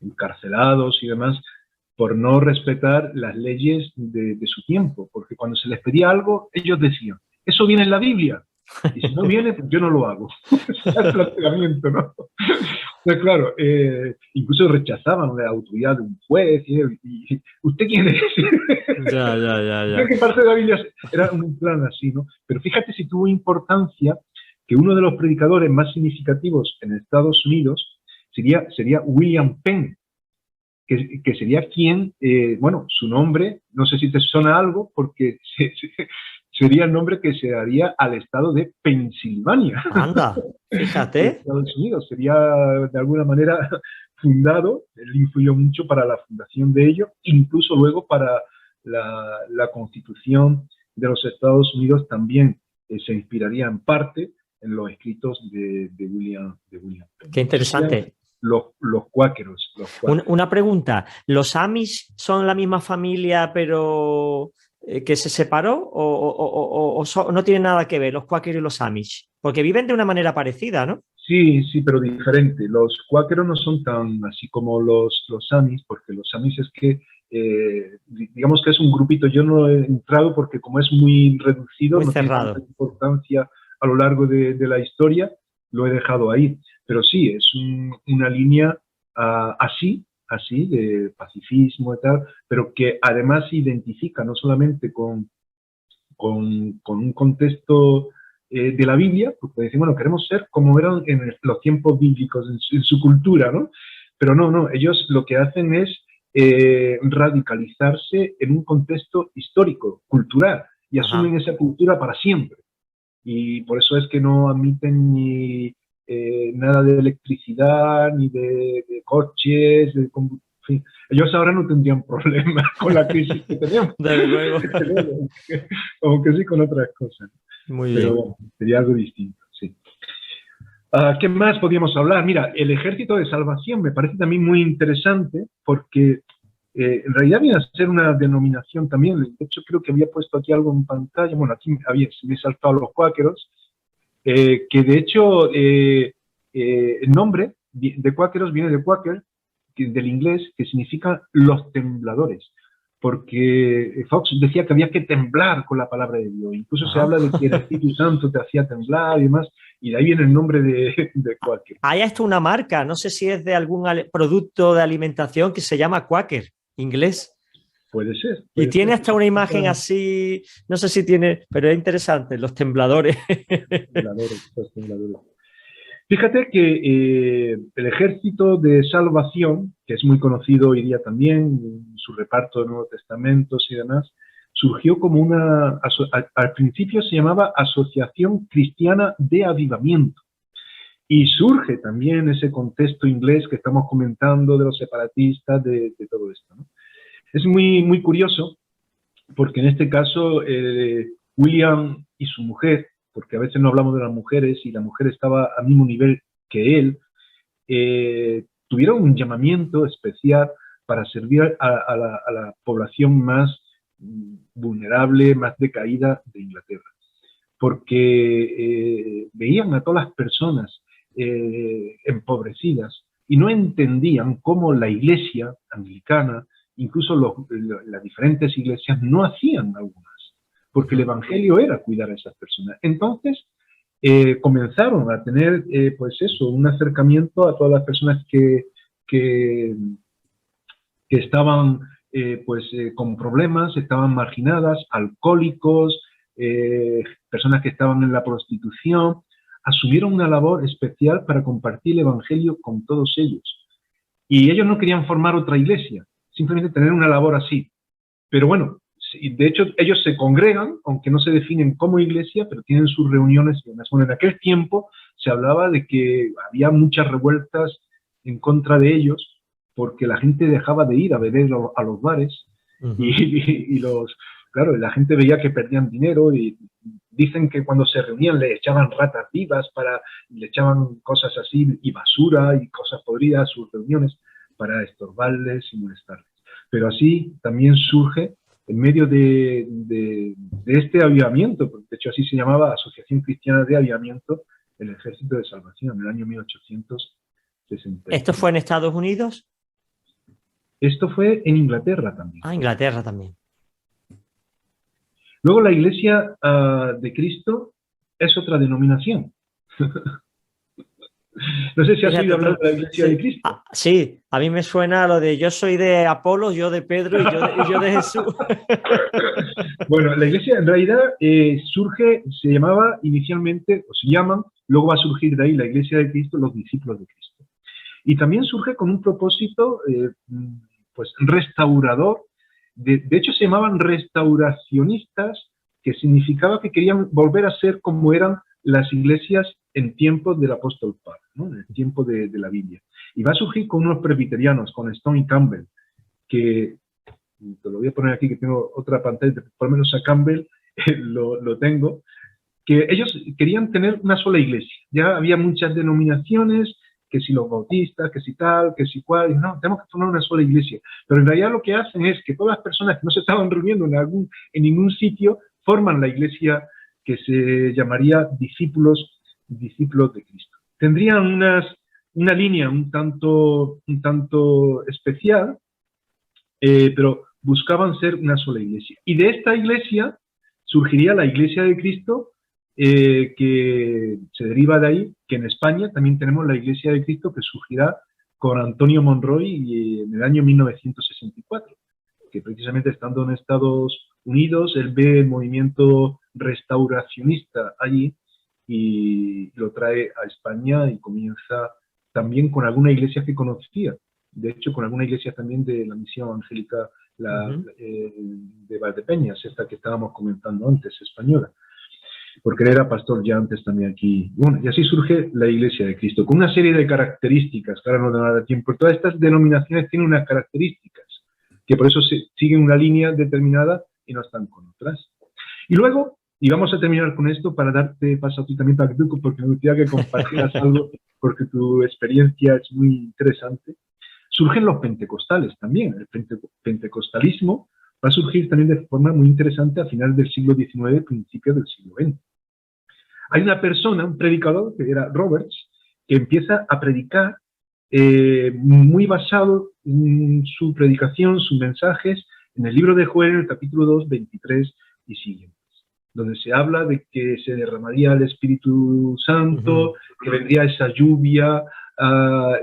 encarcelados y demás, por no respetar las leyes de su tiempo, porque cuando se les pedía algo, ellos decían, eso viene en la Biblia, y si no viene, pues yo no lo hago. Ese es el planteamiento, ¿no? Pues claro, incluso rechazaban la autoridad de un juez, y ¿usted quién es? Ya. Creo que parte de la Biblia era un plan así, ¿no? Pero fíjate si tuvo importancia que uno de los predicadores más significativos en Estados Unidos sería William Penn, que sería quien, bueno, su nombre, no sé si te suena algo, porque sería el nombre que se daría al estado de Pensilvania. Anda, fíjate. Estados Unidos sería de alguna manera fundado, él influyó mucho para la fundación de ello, incluso luego para la constitución de los Estados Unidos también se inspiraría en parte en los escritos de William Penn. Qué interesante. Los cuáqueros. Una pregunta, ¿los Amish son la misma familia pero que se separó o no tienen nada que ver los cuáqueros y los Amish? Porque viven de una manera parecida, ¿no? Sí, pero diferente. Los cuáqueros no son tan así como los Amish, porque los Amish es que, digamos que es un grupito, yo no he entrado porque como es muy reducido, muy no cerrado. tiene tanta importancia a lo largo de la historia, lo he dejado ahí. Pero sí, es una línea así, de pacifismo y tal, pero que además se identifica no solamente con un contexto de la Biblia, porque decimos, bueno, queremos ser como eran en los tiempos bíblicos, en su cultura, ¿no? Pero no, ellos lo que hacen es radicalizarse en un contexto histórico, cultural, y asumen esa cultura para siempre. Y por eso es que no admiten ni nada de electricidad, ni de coches, de fin. Ellos ahora no tendrían problemas con la crisis que tenemos. Desde luego. Como que sí con otras cosas. Muy bien. Pero bueno, sería algo distinto, sí. ¿Qué más podríamos hablar? Mira, el Ejército de Salvación me parece también muy interesante porque en realidad viene a ser una denominación también. De hecho, creo que había puesto aquí algo en pantalla. Bueno, aquí me he saltado los cuáqueros, que de hecho el nombre de cuáqueros viene de quaker, del inglés, que significa los tembladores. Porque Fox decía que había que temblar con la palabra de Dios. Incluso se habla de que el Espíritu Santo te hacía temblar y demás. Y de ahí viene el nombre de Quaker. Hay hasta una marca, no sé si es de algún producto de alimentación que se llama Quaker, inglés. Puede ser. Y tiene hasta una imagen así, no sé si tiene, pero es interesante, los tembladores. Los tembladores. Fíjate que el Ejército de Salvación, que es muy conocido hoy día también, en su reparto de Nuevos Testamentos y demás, surgió como al principio se llamaba Asociación Cristiana de Avivamiento. Y surge también ese contexto inglés que estamos comentando de los separatistas, de todo esto, ¿no? Es muy, muy curioso porque en este caso William y su mujer, porque a veces no hablamos de las mujeres y la mujer estaba al mismo nivel que él, tuvieron un llamamiento especial para servir a la población más vulnerable, más decaída de Inglaterra. Porque veían a todas las personas empobrecidas y no entendían cómo la iglesia anglicana, incluso las diferentes iglesias, no hacían algunas, porque el evangelio era cuidar a esas personas. Entonces, comenzaron a tener, pues eso, un acercamiento a todas las personas que estaban con problemas, estaban marginadas, alcohólicos, personas que estaban en la prostitución. Asumieron una labor especial para compartir el evangelio con todos ellos. Y ellos no querían formar otra iglesia, simplemente tener una labor así. Pero bueno, de hecho ellos se congregan, aunque no se definen como iglesia, pero tienen sus reuniones y demás. Bueno, en aquel tiempo se hablaba de que había muchas revueltas en contra de ellos, porque la gente dejaba de ir a beber a los bares y claro, la gente veía que perdían dinero y dicen que cuando se reunían le echaban ratas vivas, le echaban cosas así y basura y cosas podridas a sus reuniones para estorbarles y molestarles. Pero así también surge en medio de este avivamiento, de hecho así se llamaba Asociación Cristiana de Avivamiento, el Ejército de Salvación, en el año 1860. ¿Esto fue en Estados Unidos? Esto fue en Inglaterra también. Inglaterra también. Luego la Iglesia de Cristo es otra denominación. No sé si has oído hablar de la Iglesia de Cristo. Sí, a mí me suena lo de yo soy de Apolo, yo de Pedro y yo de Jesús. Bueno, la Iglesia en realidad se llamaba inicialmente, o se llaman, luego va a surgir de ahí la Iglesia de Cristo, los discípulos de Cristo. Y también surge con un propósito pues restaurador. De hecho se llamaban restauracionistas, que significaba que querían volver a ser como eran las iglesias en tiempos del apóstol Pablo, ¿no? En el tiempo de la Biblia. Y va a surgir con unos presbiterianos, con Stone y Campbell, que te lo voy a poner aquí, que tengo otra pantalla, por lo menos a Campbell lo tengo, que ellos querían tener una sola iglesia. Ya había muchas denominaciones, que si los bautistas, que si tal, que si cual, y no, tenemos que formar una sola iglesia. Pero en realidad lo que hacen es que todas las personas que no se estaban reuniendo en ningún sitio forman la iglesia que se llamaría discípulos de Cristo. Tendrían una línea un tanto especial, pero buscaban ser una sola iglesia. Y de esta iglesia surgiría la Iglesia de Cristo, que se deriva de ahí, que en España también tenemos la Iglesia de Cristo, que surgirá con Antonio Monroy en el año 1964, que precisamente estando en Estados Unidos, él ve el movimiento restauracionista allí y lo trae a España y comienza también con alguna iglesia que conocía, de hecho con alguna iglesia también de la misión evangélica de Valdepeñas, esta que estábamos comentando antes, española, porque él era pastor ya antes también aquí. Bueno, y así surge la Iglesia de Cristo, con una serie de características, que ahora no da tiempo. Todas estas denominaciones tienen unas características, que por eso siguen una línea determinada y no están con otras. Y luego, y vamos a terminar con esto para darte paso a ti también, para que tú, porque me gustaría que compartieras algo, porque tu experiencia es muy interesante. Surgen los pentecostales también. El pentecostalismo va a surgir también de forma muy interesante a finales del siglo XIX, principios del siglo XX. Hay una persona, un predicador, que era Roberts, que empieza a predicar muy basado en su predicación, sus mensajes, en el libro de Joel, en el capítulo 2, 23 y siguientes, donde se habla de que se derramaría el Espíritu Santo, que vendría esa lluvia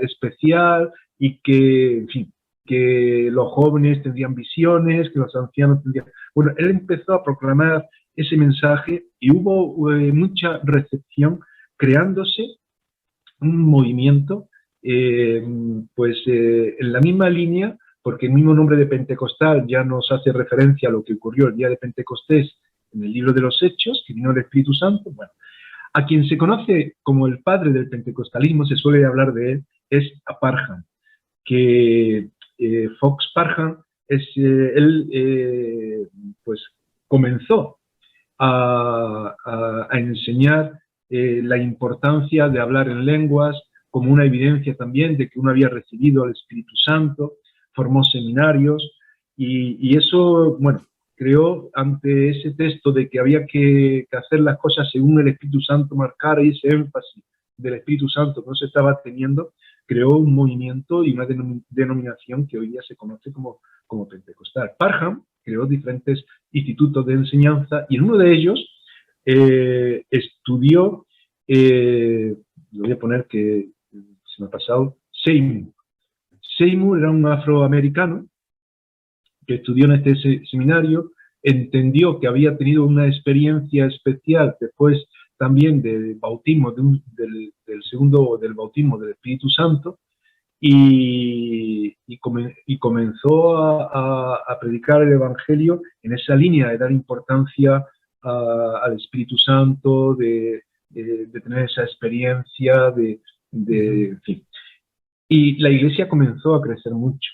especial y que, en fin, que los jóvenes tendrían visiones, que los ancianos tendrían... Bueno, él empezó a proclamar ese mensaje y hubo mucha recepción, creándose un movimiento en la misma línea, porque el mismo nombre de Pentecostal ya nos hace referencia a lo que ocurrió el día de Pentecostés en el libro de los Hechos, que vino el Espíritu Santo. Bueno, a quien se conoce como el padre del pentecostalismo, se suele hablar de él, es a Parham, que Fox Parham, él comenzó a enseñar la importancia de hablar en lenguas como una evidencia también de que uno había recibido el Espíritu Santo, formó seminarios y eso, bueno, creó ante ese texto de que había que hacer las cosas según el Espíritu Santo marcara y ese énfasis del Espíritu Santo que no se estaba teniendo, creó un movimiento y una denominación que hoy día se conoce como pentecostal. Parham creó diferentes institutos de enseñanza y en uno de ellos estudió, lo voy a poner que se me ha pasado, Seymour. Seymour era un afroamericano que estudió en este seminario, entendió que había tenido una experiencia especial después también del bautismo, del bautismo del Espíritu Santo, y comenzó a predicar el Evangelio en esa línea de dar importancia al Espíritu Santo, de tener esa experiencia, en fin. Y la iglesia comenzó a crecer mucho.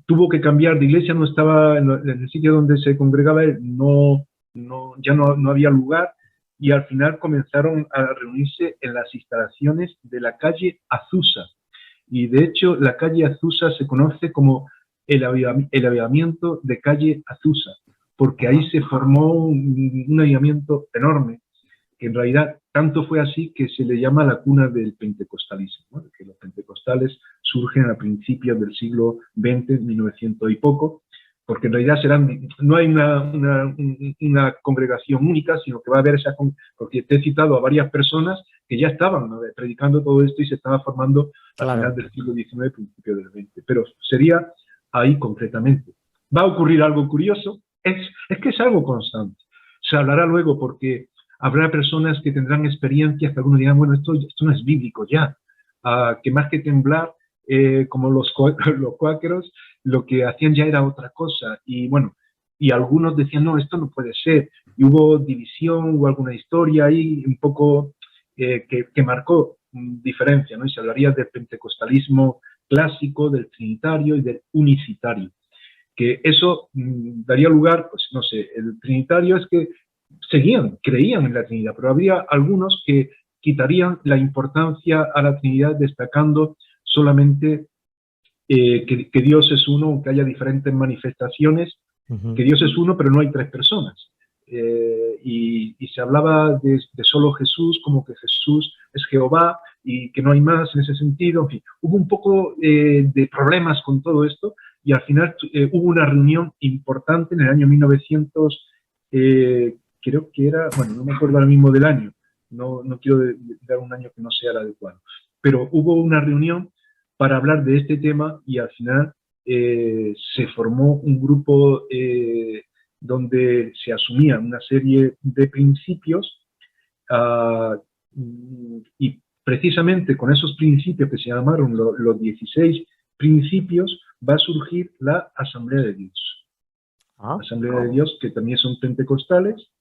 Tuvo que cambiar de iglesia, no estaba en el sitio donde se congregaba, ya no había lugar, y al final comenzaron a reunirse en las instalaciones de la calle Azusa. Y de hecho, la calle Azusa se conoce como el avivamiento de calle Azusa, porque ahí se formó un avivamiento enorme, que en realidad tanto fue así que se le llama la cuna del pentecostalismo, ¿no? Que los pentecostales surgen a principios del siglo XX, 1900 y poco, porque en realidad no hay una congregación única, sino que va a haber porque te he citado a varias personas que ya estaban, ¿no?, predicando todo esto y se estaba formando a final del siglo XIX, principio del XX. Pero sería ahí concretamente. Va a ocurrir algo curioso, es que es algo constante. Se hablará luego porque habrá personas que tendrán experiencias que algunos dirán, bueno, esto no es bíblico ya, que más que temblar, como los cuáqueros, lo que hacían ya era otra cosa. Y bueno, y algunos decían, no, esto no puede ser. Y hubo división, hubo alguna historia ahí un poco que marcó diferencia, ¿no? Y se hablaría del pentecostalismo clásico, del trinitario y del unicitario. Que eso daría lugar, pues no sé, el trinitario es que creían en la Trinidad, pero habría algunos que quitarían la importancia a la Trinidad destacando solamente que Dios es uno, que haya diferentes manifestaciones, que Dios es uno, pero no hay tres personas. Y se hablaba de solo Jesús, como que Jesús es Jehová y que no hay más en ese sentido. En fin, hubo un poco de problemas con todo esto y al final hubo una reunión importante en el año 1900, creo que era, bueno, no me acuerdo ahora mismo del año, no quiero dar un año que no sea el adecuado, pero hubo una reunión para hablar de este tema y al final se formó un grupo donde se asumían una serie de principios y precisamente con esos principios que se llamaron los 16 principios va a surgir la Asamblea de Dios. Asamblea de Dios, que también son pentecostales,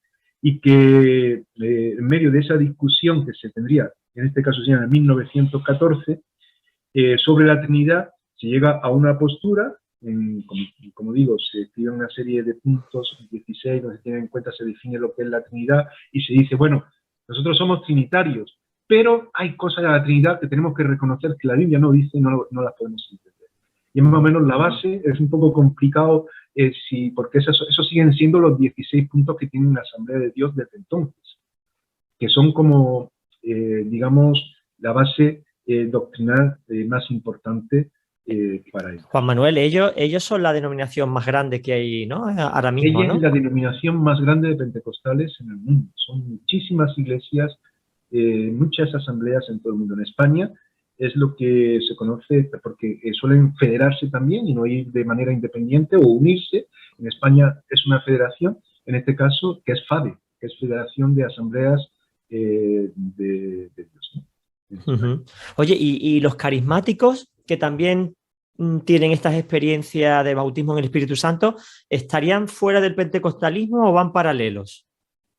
y que en medio de esa discusión que se tendría, en este caso sería en 1914, sobre la Trinidad, se llega a una postura, como digo, se escriben una serie de puntos, 16, donde se tiene en cuenta, se define lo que es la Trinidad, y se dice, bueno, nosotros somos trinitarios, pero hay cosas de la Trinidad que tenemos que reconocer que la Biblia no dice, no las podemos entender. Y más o menos la base es un poco complicado, porque esos siguen siendo los 16 puntos que tiene la Asamblea de Dios desde entonces, que son como, digamos, la base doctrinal más importante para ellos. Juan Manuel, ellos son la denominación más grande que hay, ¿no? Ahora mismo, Ella ¿no? es la denominación más grande de pentecostales en el mundo. Son muchísimas iglesias, muchas asambleas en todo el mundo. En España es lo que se conoce, porque suelen federarse también y no ir de manera independiente o unirse. En España es una federación, en este caso, que es FADE, que es Federación de Asambleas de Dios, ¿no? Oye, ¿y los carismáticos que también tienen estas experiencias de bautismo en el Espíritu Santo, estarían fuera del pentecostalismo o van paralelos?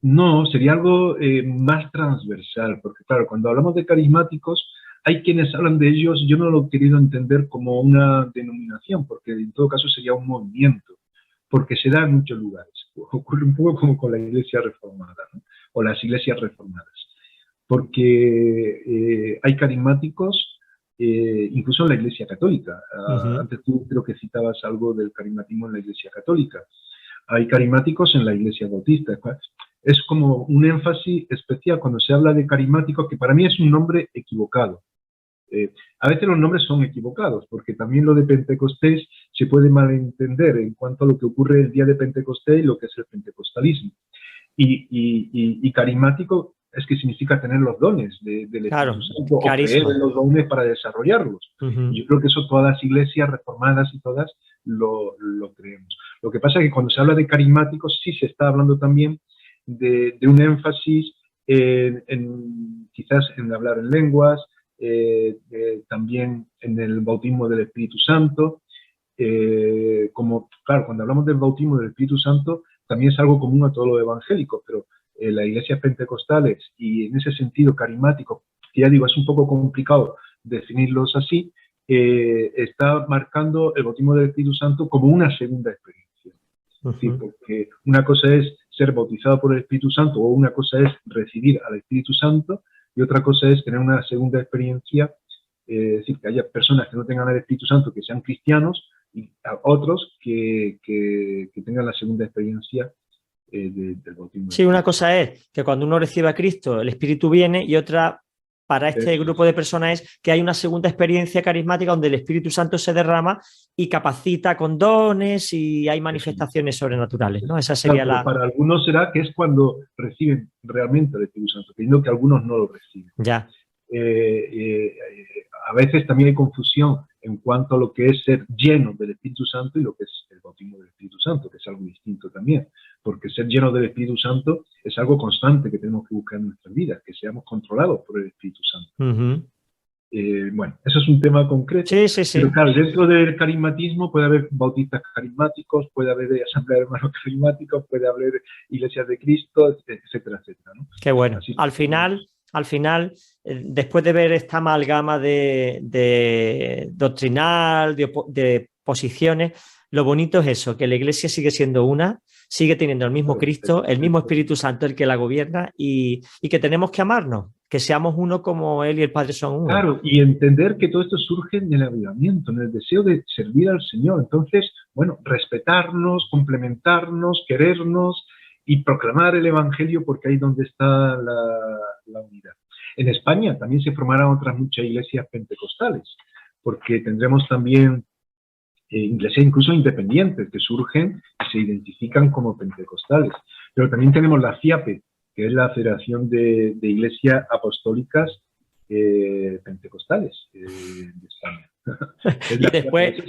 No, sería algo más transversal, porque claro, cuando hablamos de carismáticos, hay quienes hablan de ellos, yo no lo he querido entender como una denominación, porque en todo caso sería un movimiento, porque se da en muchos lugares. Ocurre un poco como con la iglesia reformada, ¿no? O las iglesias reformadas, porque hay carismáticos incluso en la iglesia católica. Antes tú creo que citabas algo del carismatismo en la iglesia católica. Hay carismáticos en la iglesia bautista. Es como un énfasis especial cuando se habla de carismáticos, que para mí es un nombre equivocado. A veces los nombres son equivocados, porque también lo de Pentecostés se puede malentender en cuanto a lo que ocurre el día de Pentecostés y lo que es el pentecostalismo. Y carismático es que significa tener los dones del Espíritu Santo, o creer en los dones para desarrollarlos. Y yo creo que eso todas las iglesias reformadas y todas lo creemos. Lo que pasa es que cuando se habla de carismáticos sí se está hablando también de un énfasis quizás en hablar en lenguas, también en el bautismo del Espíritu Santo. Como, claro, cuando hablamos del bautismo del Espíritu Santo, también es algo común a todos los evangélicos, pero las iglesias pentecostales y en ese sentido carismáticos, que ya digo, es un poco complicado definirlos así, está marcando el bautismo del Espíritu Santo como una segunda experiencia. Sí, porque una cosa es ser bautizado por el Espíritu Santo, o una cosa es recibir al Espíritu Santo, y otra cosa es tener una segunda experiencia, es decir, que haya personas que no tengan el Espíritu Santo, que sean cristianos, y a otros que tengan la segunda experiencia del bautismo. Sí, una cosa es que cuando uno recibe a Cristo, el Espíritu viene, y otra, para este grupo de personas, es que hay una segunda experiencia carismática donde el Espíritu Santo se derrama y capacita con dones y hay manifestaciones sobrenaturales, ¿no? Esa sería claro, para algunos será que es cuando reciben realmente el Espíritu Santo, creyendo que algunos no lo reciben. Ya. A veces también hay confusión en cuanto a lo que es ser lleno del Espíritu Santo y lo que es el bautismo del Espíritu Santo, que es algo distinto también, porque ser lleno del Espíritu Santo es algo constante que tenemos que buscar en nuestras vidas, que seamos controlados por el Espíritu Santo. Bueno, eso es un tema concreto. Sí. Pero claro, dentro del carismatismo puede haber bautistas carismáticos, puede haber asamblea de hermanos carismáticos, puede haber iglesias de Cristo, etcétera, etcétera, ¿no? Qué bueno. Así al final, después de ver esta amalgama de doctrinal, de posiciones, lo bonito es eso, que la iglesia sigue siendo una, sigue teniendo el mismo Cristo, el mismo Espíritu Santo el que la gobierna, y que tenemos que amarnos, que seamos uno como Él y el Padre son uno. Claro, y entender que todo esto surge en el avivamiento, en el deseo de servir al Señor. Entonces, bueno, respetarnos, complementarnos, querernos y proclamar el Evangelio, porque ahí es donde está la unidad. En España también se formarán otras muchas iglesias pentecostales, porque tendremos también iglesias incluso independientes que surgen y se identifican como pentecostales. Pero también tenemos la FIAPE, que es la Federación de Iglesias Apostólicas Pentecostales de España. Y después,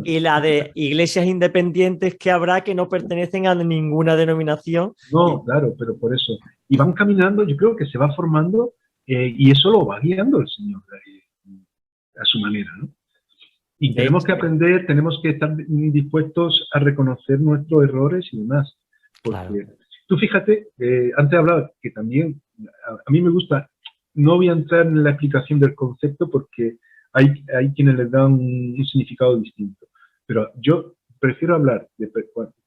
y la de iglesias independientes que habrá que no pertenecen a ninguna denominación. No, claro, pero por eso. Y van caminando, yo creo que se va formando y eso lo va guiando el Señor a su manera, ¿no? Y tenemos que aprender, tenemos que estar dispuestos a reconocer nuestros errores y demás. Porque claro. Tú fíjate, antes hablaba que también, a mí me gusta, no voy a entrar en la explicación del concepto porque hay quienes les dan un significado distinto. Pero yo prefiero hablar de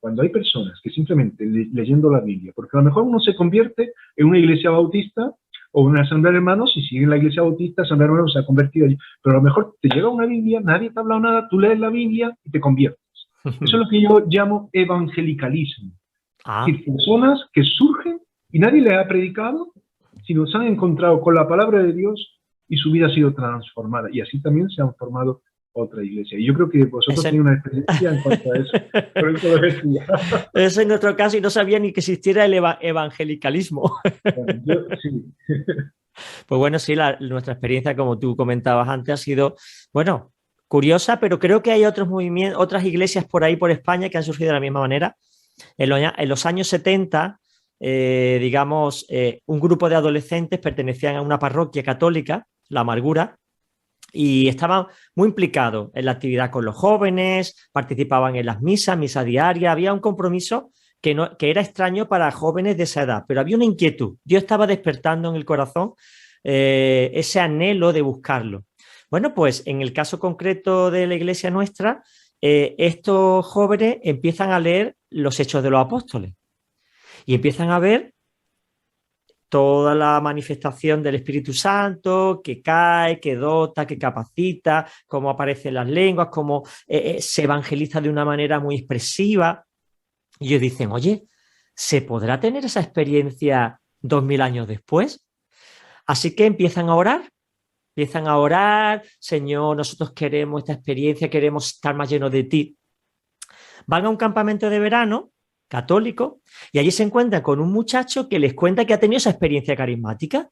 cuando hay personas que simplemente leyendo la Biblia, porque a lo mejor uno se convierte en una iglesia bautista o una asamblea de hermanos y sigue en la iglesia bautista, asamblea de hermanos, se ha convertido allí. Pero a lo mejor te llega una Biblia, nadie te ha hablado nada, tú lees la Biblia y te conviertes. Eso es lo que yo llamo evangelicalismo. Es decir, personas que surgen y nadie les ha predicado, sino se han encontrado con la palabra de Dios y su vida ha sido transformada. Y así también se han formado otra iglesia. Y yo creo que vosotros tenéis una experiencia en cuanto a eso. Por eso lo decía. Eso en nuestro caso, y no sabía ni que existiera el evangelicalismo. Bueno, yo, sí. Pues bueno, sí, nuestra experiencia, como tú comentabas antes, ha sido, bueno, curiosa, pero creo que hay otros movimientos, otras iglesias por ahí, por España, que han surgido de la misma manera. En los años 70, digamos, un grupo de adolescentes pertenecían a una parroquia católica, La Amargura, y estaban muy implicados en la actividad con los jóvenes, participaban en las misas diarias, había un compromiso que era extraño para jóvenes de esa edad, pero había una inquietud. Dios estaba despertando en el corazón ese anhelo de buscarlo. Bueno, pues en el caso concreto de la iglesia nuestra, estos jóvenes empiezan a leer los Hechos de los Apóstoles y empiezan a ver toda la manifestación del Espíritu Santo, que cae, que dota, que capacita, cómo aparecen las lenguas, cómo se evangeliza de una manera muy expresiva. Y ellos dicen, oye, ¿se podrá tener esa experiencia 2000 años después? Así que empiezan a orar, Señor, nosotros queremos esta experiencia, queremos estar más llenos de ti. Van a un campamento de verano católico y allí se encuentran con un muchacho que les cuenta que ha tenido esa experiencia carismática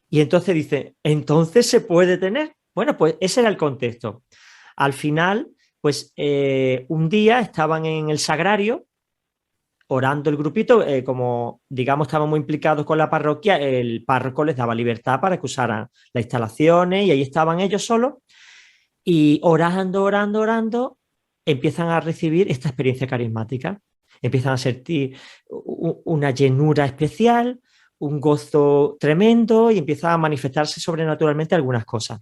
y entonces dice, ¿entonces se puede tener? Bueno, pues ese era el contexto. Al final, pues un día estaban en el sagrario orando el grupito, como digamos estaban muy implicados con la parroquia, el párroco les daba libertad para que usaran las instalaciones y ahí estaban ellos solos y orando, empiezan a recibir esta experiencia carismática. Empiezan a sentir una llenura especial, un gozo tremendo y empiezan a manifestarse sobrenaturalmente algunas cosas.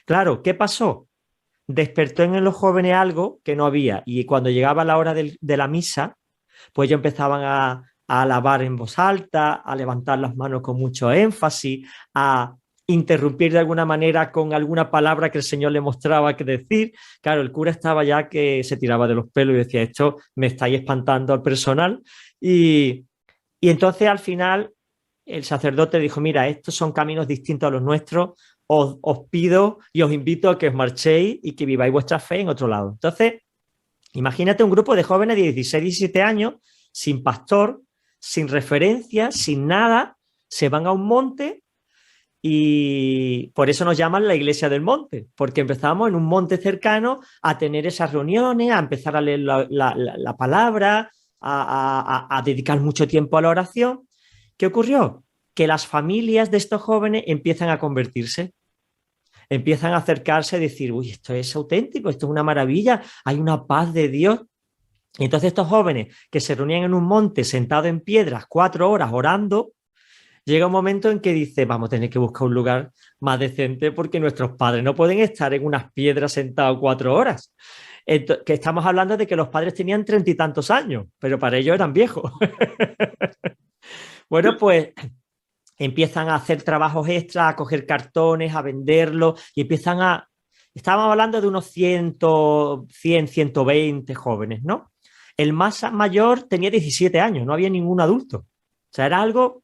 Claro, ¿qué pasó? Despertó en los jóvenes algo que no había y cuando llegaba la hora de la misa, pues ellos empezaban a alabar en voz alta, a levantar las manos con mucho énfasis, a interrumpir de alguna manera con alguna palabra que el Señor le mostraba que decir. Claro, el cura estaba ya que se tiraba de los pelos y decía, esto me estáis espantando al personal. Y entonces al final el sacerdote dijo, mira, estos son caminos distintos a los nuestros, os pido y os invito a que os marchéis y que viváis vuestra fe en otro lado. Entonces, imagínate un grupo de jóvenes de 16, 17 años, sin pastor, sin referencia, sin nada, se van a un monte. Y por eso nos llaman la iglesia del monte, porque empezamos en un monte cercano a tener esas reuniones, a empezar a leer la palabra, a dedicar mucho tiempo a la oración. ¿Qué ocurrió? Que las familias de estos jóvenes empiezan a convertirse, empiezan a acercarse y decir, uy, esto es auténtico, esto es una maravilla, hay una paz de Dios. Y entonces estos jóvenes que se reunían en un monte sentados en piedras 4 horas orando, llega un momento en que dice, vamos a tener que buscar un lugar más decente porque nuestros padres no pueden estar en unas piedras sentados 4 horas. Entonces, que estamos hablando de que los padres tenían 30 y tantos años, pero para ellos eran viejos. Bueno, pues empiezan a hacer trabajos extras, a coger cartones, a venderlos y empiezan a... Estábamos hablando de unos 100, 120 jóvenes, ¿no? El más mayor tenía 17 años, no había ningún adulto. O sea, era algo...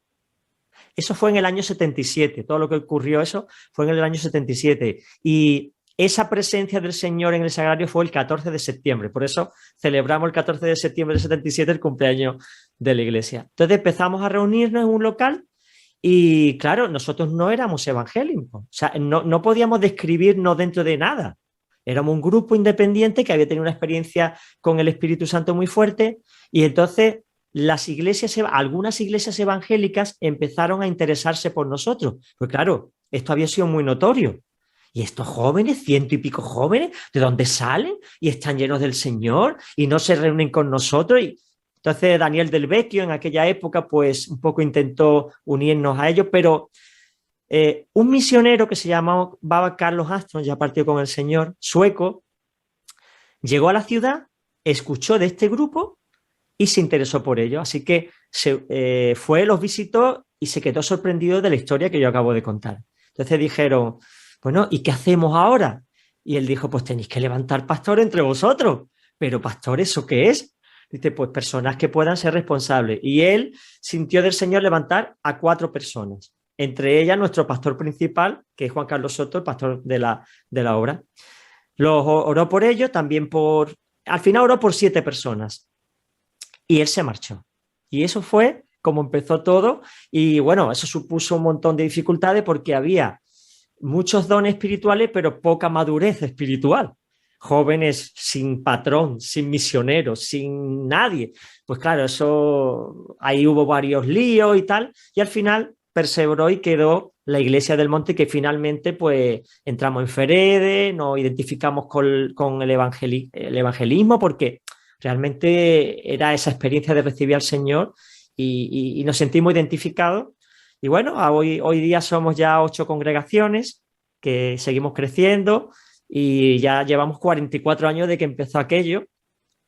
Eso fue en el año 77, todo lo que ocurrió eso fue en el año 77. Y esa presencia del Señor en el sagrario fue el 14 de septiembre. Por eso celebramos el 14 de septiembre del 77 el cumpleaños de la iglesia. Entonces empezamos a reunirnos en un local y, claro, nosotros no éramos evangélicos. O sea, no podíamos describirnos dentro de nada. Éramos un grupo independiente que había tenido una experiencia con el Espíritu Santo muy fuerte y entonces algunas iglesias evangélicas empezaron a interesarse por nosotros. Pues claro, esto había sido muy notorio. Y estos jóvenes, 100 y pico jóvenes, ¿de dónde salen? Y están llenos del Señor y no se reúnen con nosotros. Y entonces Daniel Del Vecchio en aquella época pues un poco intentó unirnos a ellos, pero un misionero que se llamaba Carlos Aston, ya partió con el Señor, sueco, llegó a la ciudad, escuchó de este grupo y se interesó por ello. Así que fue, los visitó y se quedó sorprendido de la historia que yo acabo de contar. Entonces dijeron, bueno, ¿y qué hacemos ahora? Y él dijo, pues tenéis que levantar pastores entre vosotros. Pero pastor, ¿eso qué es? Dice, pues personas que puedan ser responsables. Y él sintió del Señor levantar a 4 personas. Entre ellas nuestro pastor principal, que es Juan Carlos Soto, el pastor de la obra. Oró por ello, también al final oró por 7 personas. Y él se marchó. Y eso fue como empezó todo. Y bueno, eso supuso un montón de dificultades porque había muchos dones espirituales, pero poca madurez espiritual. Jóvenes sin patrón, sin misioneros, sin nadie. Pues claro, ahí hubo varios líos y tal, y al final perseveró y quedó la Iglesia del Monte, que finalmente pues entramos en Ferede, nos identificamos con el evangelismo, porque realmente era esa experiencia de recibir al Señor y nos sentimos identificados. Y bueno, hoy día somos ya 8 congregaciones que seguimos creciendo y ya llevamos 44 años de que empezó aquello.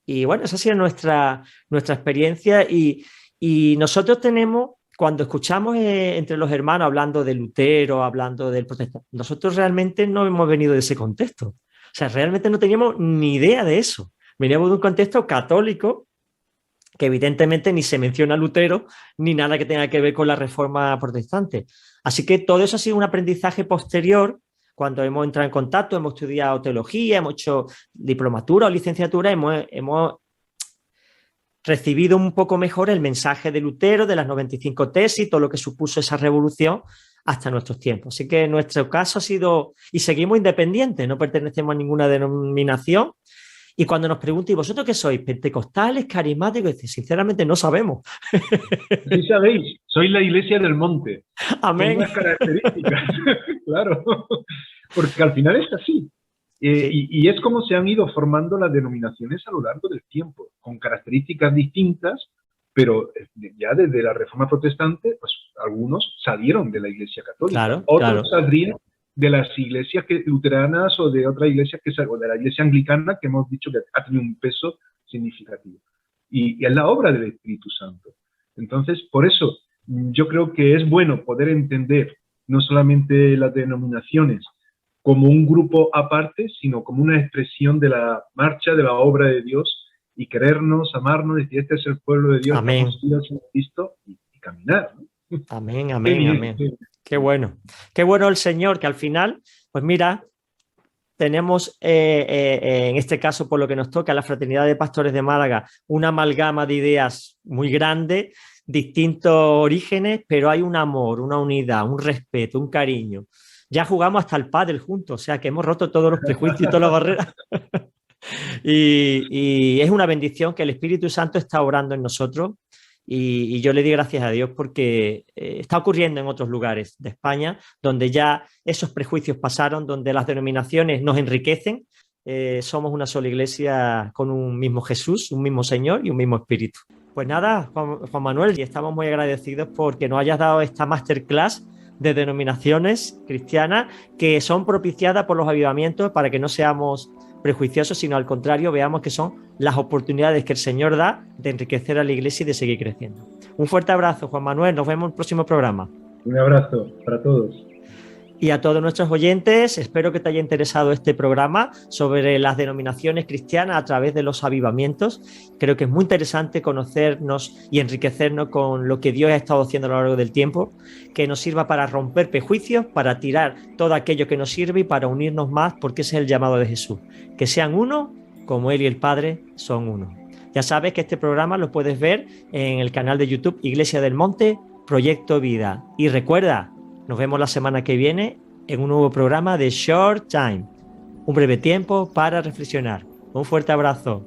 Y bueno, esa ha sido nuestra experiencia y nosotros tenemos, cuando escuchamos entre los hermanos hablando de Lutero, hablando del protestante, nosotros realmente no hemos venido de ese contexto. O sea, realmente no teníamos ni idea de eso. Veníamos de un contexto católico que evidentemente ni se menciona Lutero ni nada que tenga que ver con la reforma protestante. Así que todo eso ha sido un aprendizaje posterior. Cuando hemos entrado en contacto, hemos estudiado teología, hemos hecho diplomatura o licenciatura, hemos recibido un poco mejor el mensaje de Lutero, de las 95 tesis, todo lo que supuso esa revolución hasta nuestros tiempos. Así que en nuestro caso ha sido, y seguimos independientes, no pertenecemos a ninguna denominación. Y cuando nos preguntan, ¿y vosotros qué sois? ¿Pentecostales, carismáticos? Y sinceramente no sabemos. Sí sabéis, soy la Iglesia del Monte. Amén. Tengo unas características, claro, porque al final es así. Sí. Y es como se han ido formando las denominaciones a lo largo del tiempo, con características distintas, pero ya desde la Reforma Protestante, pues algunos salieron de la Iglesia Católica, claro, otros saldrían de las iglesias luteranas o de otra iglesia o de la Iglesia Anglicana, que hemos dicho que ha tenido un peso significativo. Y es la obra del Espíritu Santo. Entonces, por eso yo creo que es bueno poder entender no solamente las denominaciones como un grupo aparte, sino como una expresión de la marcha de la obra de Dios y querernos, amarnos, decir, este es el pueblo de Dios, amén, estamos en Cristo y caminar, ¿no? Amén, amén, amén. Qué bueno el Señor, que al final, pues mira, tenemos en este caso, por lo que nos toca, la Fraternidad de Pastores de Málaga, una amalgama de ideas muy grande, distintos orígenes, pero hay un amor, una unidad, un respeto, un cariño. Ya jugamos hasta el pádel juntos, o sea que hemos roto todos los prejuicios y todas las barreras. y es una bendición que el Espíritu Santo está obrando en nosotros. Y yo le di gracias a Dios porque está ocurriendo en otros lugares de España, donde ya esos prejuicios pasaron, donde las denominaciones nos enriquecen. Somos una sola iglesia con un mismo Jesús, un mismo Señor y un mismo Espíritu. Pues nada, Juan Manuel, y estamos muy agradecidos porque nos hayas dado esta masterclass de denominaciones cristianas que son propiciadas por los avivamientos para que no seamos prejuiciosos, sino al contrario, veamos que son las oportunidades que el Señor da de enriquecer a la iglesia y de seguir creciendo. Un fuerte abrazo, Juan Manuel, nos vemos en el próximo programa. Un abrazo para todos. Y a todos nuestros oyentes, espero que te haya interesado este programa sobre las denominaciones cristianas a través de los avivamientos. Creo que es muy interesante conocernos y enriquecernos con lo que Dios ha estado haciendo a lo largo del tiempo, que nos sirva para romper prejuicios, para tirar todo aquello que nos sirve y para unirnos más, porque ese es el llamado de Jesús. Que sean uno, como Él y el Padre son uno. Ya sabes que este programa lo puedes ver en el canal de YouTube Iglesia del Monte, Proyecto Vida. Y recuerda, nos vemos la semana que viene en un nuevo programa de Short Time. Un breve tiempo para reflexionar. Un fuerte abrazo.